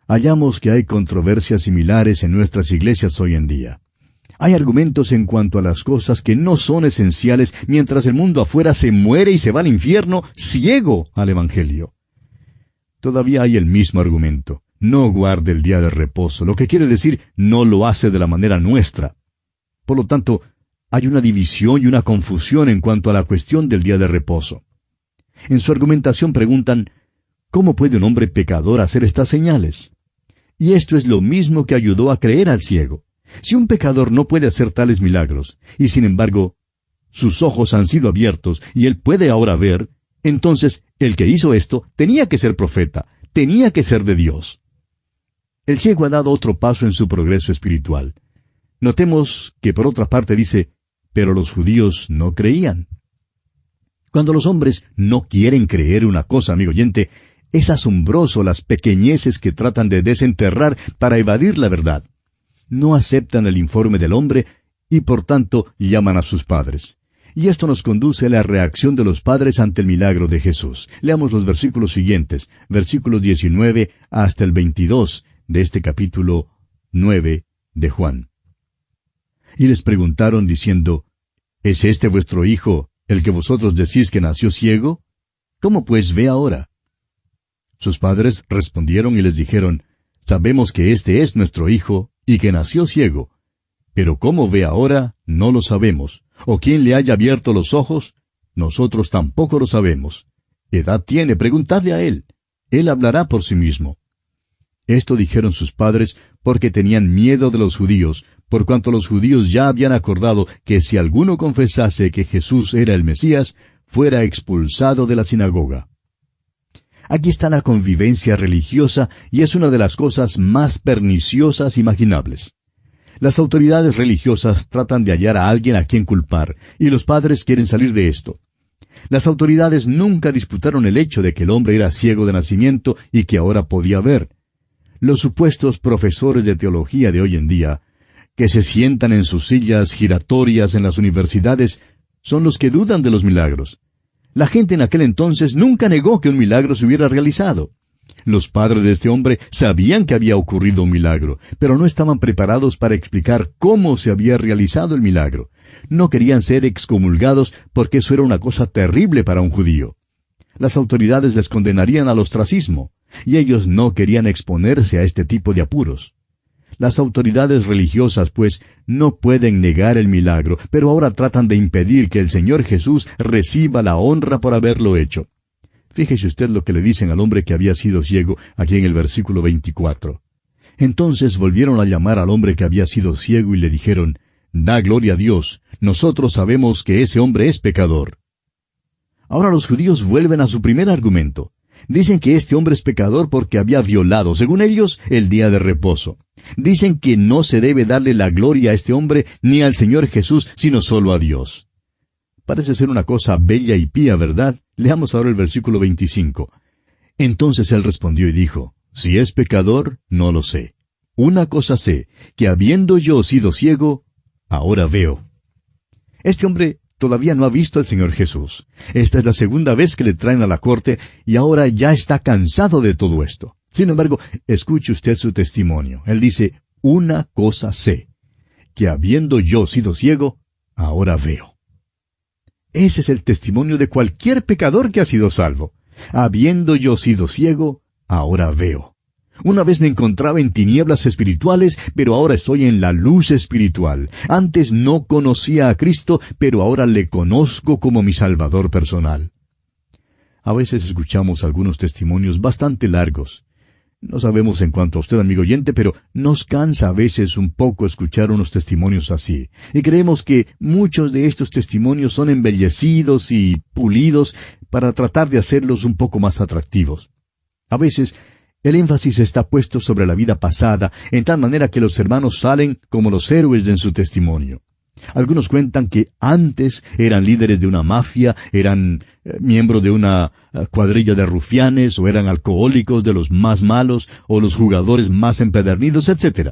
hallamos que hay controversias similares en nuestras iglesias hoy en día. Hay argumentos en cuanto a las cosas que no son esenciales, mientras el mundo afuera se muere y se va al infierno ciego al Evangelio. Todavía hay el mismo argumento. No guarde el día de reposo, lo que quiere decir no lo hace de la manera nuestra. Por lo tanto, hay una división y una confusión en cuanto a la cuestión del día de reposo. En su argumentación preguntan, ¿cómo puede un hombre pecador hacer estas señales? Y esto es lo mismo que ayudó a creer al ciego. Si un pecador no puede hacer tales milagros, y sin embargo, sus ojos han sido abiertos y él puede ahora ver, entonces el que hizo esto tenía que ser profeta, tenía que ser de Dios. El ciego ha dado otro paso en su progreso espiritual. Notemos que por otra parte dice, pero los judíos no creían. Cuando los hombres no quieren creer una cosa, amigo oyente, es asombroso las pequeñeces que tratan de desenterrar para evadir la verdad. No aceptan el informe del hombre y por tanto llaman a sus padres. Y esto nos conduce a la reacción de los padres ante el milagro de Jesús. Leamos los versículos siguientes, versículos 19 hasta el 22 de este capítulo 9 de Juan. Y les preguntaron diciendo, ¿es este vuestro hijo, el que vosotros decís que nació ciego? ¿Cómo pues ve ahora? Sus padres respondieron y les dijeron, sabemos que este es nuestro hijo, y que nació ciego. Pero cómo ve ahora, no lo sabemos. ¿O quién le haya abierto los ojos? Nosotros tampoco lo sabemos. ¿Edad tiene? Preguntadle a él. Él hablará por sí mismo. Esto dijeron sus padres porque tenían miedo de los judíos, por cuanto los judíos ya habían acordado que si alguno confesase que Jesús era el Mesías, fuera expulsado de la sinagoga. Aquí está la convivencia religiosa y es una de las cosas más perniciosas imaginables. Las autoridades religiosas tratan de hallar a alguien a quien culpar, y los padres quieren salir de esto. Las autoridades nunca disputaron el hecho de que el hombre era ciego de nacimiento y que ahora podía ver. Los supuestos profesores de teología de hoy en día, que se sientan en sus sillas giratorias en las universidades, son los que dudan de los milagros. La gente en aquel entonces nunca negó que un milagro se hubiera realizado. Los padres de este hombre sabían que había ocurrido un milagro, pero no estaban preparados para explicar cómo se había realizado el milagro. No querían ser excomulgados porque eso era una cosa terrible para un judío. Las autoridades les condenarían al ostracismo, y ellos no querían exponerse a este tipo de apuros. Las autoridades religiosas, pues, no pueden negar el milagro, pero ahora tratan de impedir que el Señor Jesús reciba la honra por haberlo hecho. Fíjese usted lo que le dicen al hombre que había sido ciego, aquí en el versículo 24. Entonces volvieron a llamar al hombre que había sido ciego y le dijeron, «Da gloria a Dios, nosotros sabemos que ese hombre es pecador». Ahora los judíos vuelven a su primer argumento. Dicen que este hombre es pecador porque había violado, según ellos, el día de reposo. Dicen que no se debe darle la gloria a este hombre ni al Señor Jesús, sino solo a Dios. Parece ser una cosa bella y pía, ¿verdad? Leamos ahora el versículo 25. Entonces él respondió y dijo, si es pecador, no lo sé. Una cosa sé, que habiendo yo sido ciego, ahora veo. Este hombre todavía no ha visto al Señor Jesús. Esta es la segunda vez que le traen a la corte y ahora ya está cansado de todo esto. Sin embargo, escuche usted su testimonio. Él dice, una cosa sé, que habiendo yo sido ciego, ahora veo. Ese es el testimonio de cualquier pecador que ha sido salvo. Habiendo yo sido ciego, ahora veo. Una vez me encontraba en tinieblas espirituales, pero ahora estoy en la luz espiritual. Antes no conocía a Cristo, pero ahora le conozco como mi Salvador personal. A veces escuchamos algunos testimonios bastante largos. No sabemos en cuanto a usted, amigo oyente, pero nos cansa a veces un poco escuchar unos testimonios así. Y creemos que muchos de estos testimonios son embellecidos y pulidos para tratar de hacerlos un poco más atractivos. A veces, el énfasis está puesto sobre la vida pasada, en tal manera que los hermanos salen como los héroes en su testimonio. Algunos cuentan que antes eran líderes de una mafia, eran miembros de una cuadrilla de rufianes, o eran alcohólicos de los más malos, o los jugadores más empedernidos, etc.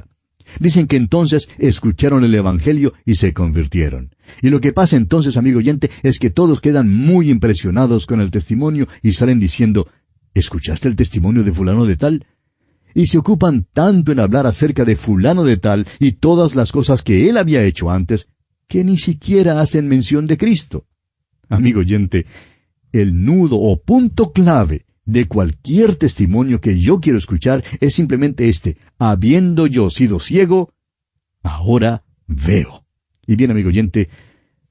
Dicen que entonces escucharon el Evangelio y se convirtieron. Y lo que pasa entonces, amigo oyente, es que todos quedan muy impresionados con el testimonio y salen diciendo, ¿escuchaste el testimonio de fulano de tal? y se ocupan tanto en hablar acerca de fulano de tal y todas las cosas que él había hecho antes, que ni siquiera hacen mención de Cristo. Amigo oyente, el nudo o punto clave de cualquier testimonio que yo quiero escuchar es simplemente este: habiendo yo sido ciego, ahora veo. Y bien, amigo oyente,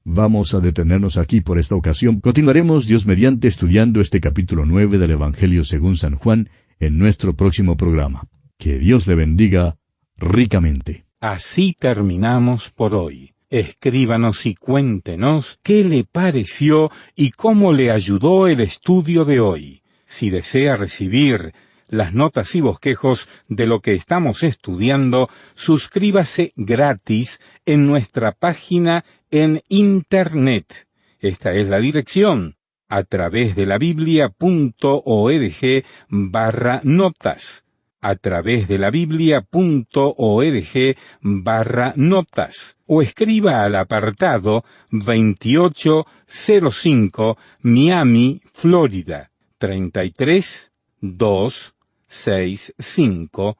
vamos a detenernos aquí por esta ocasión. Continuaremos, Dios mediante, estudiando este capítulo 9 del Evangelio según San Juan en nuestro próximo programa. Que Dios le bendiga ricamente. Así terminamos por hoy. Escríbanos y cuéntenos qué le pareció y cómo le ayudó el estudio de hoy. Si desea recibir las notas y bosquejos de lo que estamos estudiando, suscríbase gratis en nuestra página en Internet. Esta es la dirección: a través de la biblia.org/notas. A través de la biblia.org/notas. O escriba al apartado 2805 Miami, Florida, 33265,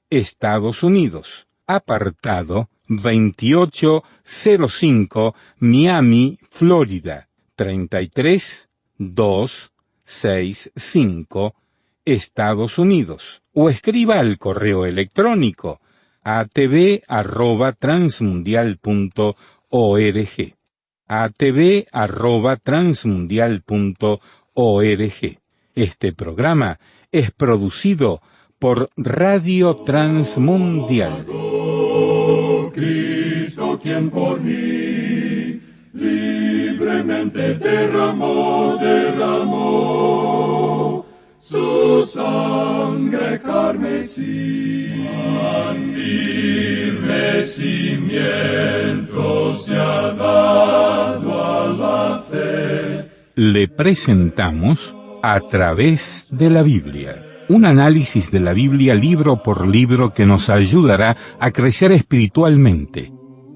Estados Unidos. Apartado 2805 Miami, Florida, 33265, Estados Unidos. O escriba al correo electrónico atv@transmundial.org. atv@transmundial.org. Este programa es producido por Radio Transmundial. Cristo, quien por mí libremente derramó su sangre carmesí. Tan firme cimiento se ha dado a la fe. Le presentamos A través de la Biblia, un análisis de la Biblia libro por libro que nos ayudará a crecer espiritualmente.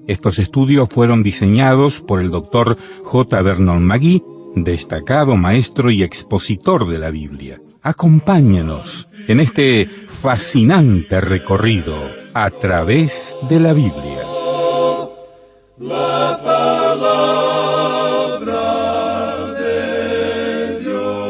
Estos estudios fueron diseñados por el Dr. J. Vernon McGee, destacado maestro y expositor de la Biblia. Acompáñenos en este fascinante recorrido a través de la Biblia. La palabra de Dios.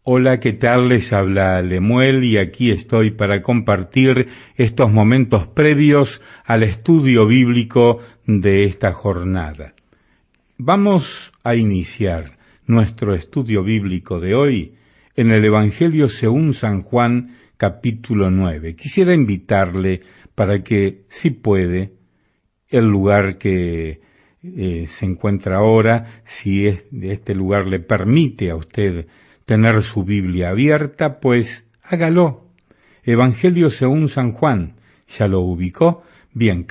Hola, ¿qué tal? Les habla Lemuel y aquí estoy para compartir estos momentos previos al estudio bíblico de esta jornada. Vamos a iniciar nuestro estudio bíblico de hoy en el Evangelio según San Juan, capítulo 9. Quisiera invitarle para que, si puede, el lugar que se encuentra ahora, si este lugar le permite a usted tener su Biblia abierta, pues hágalo. Evangelio según San Juan, ¿ya lo ubicó? Bien,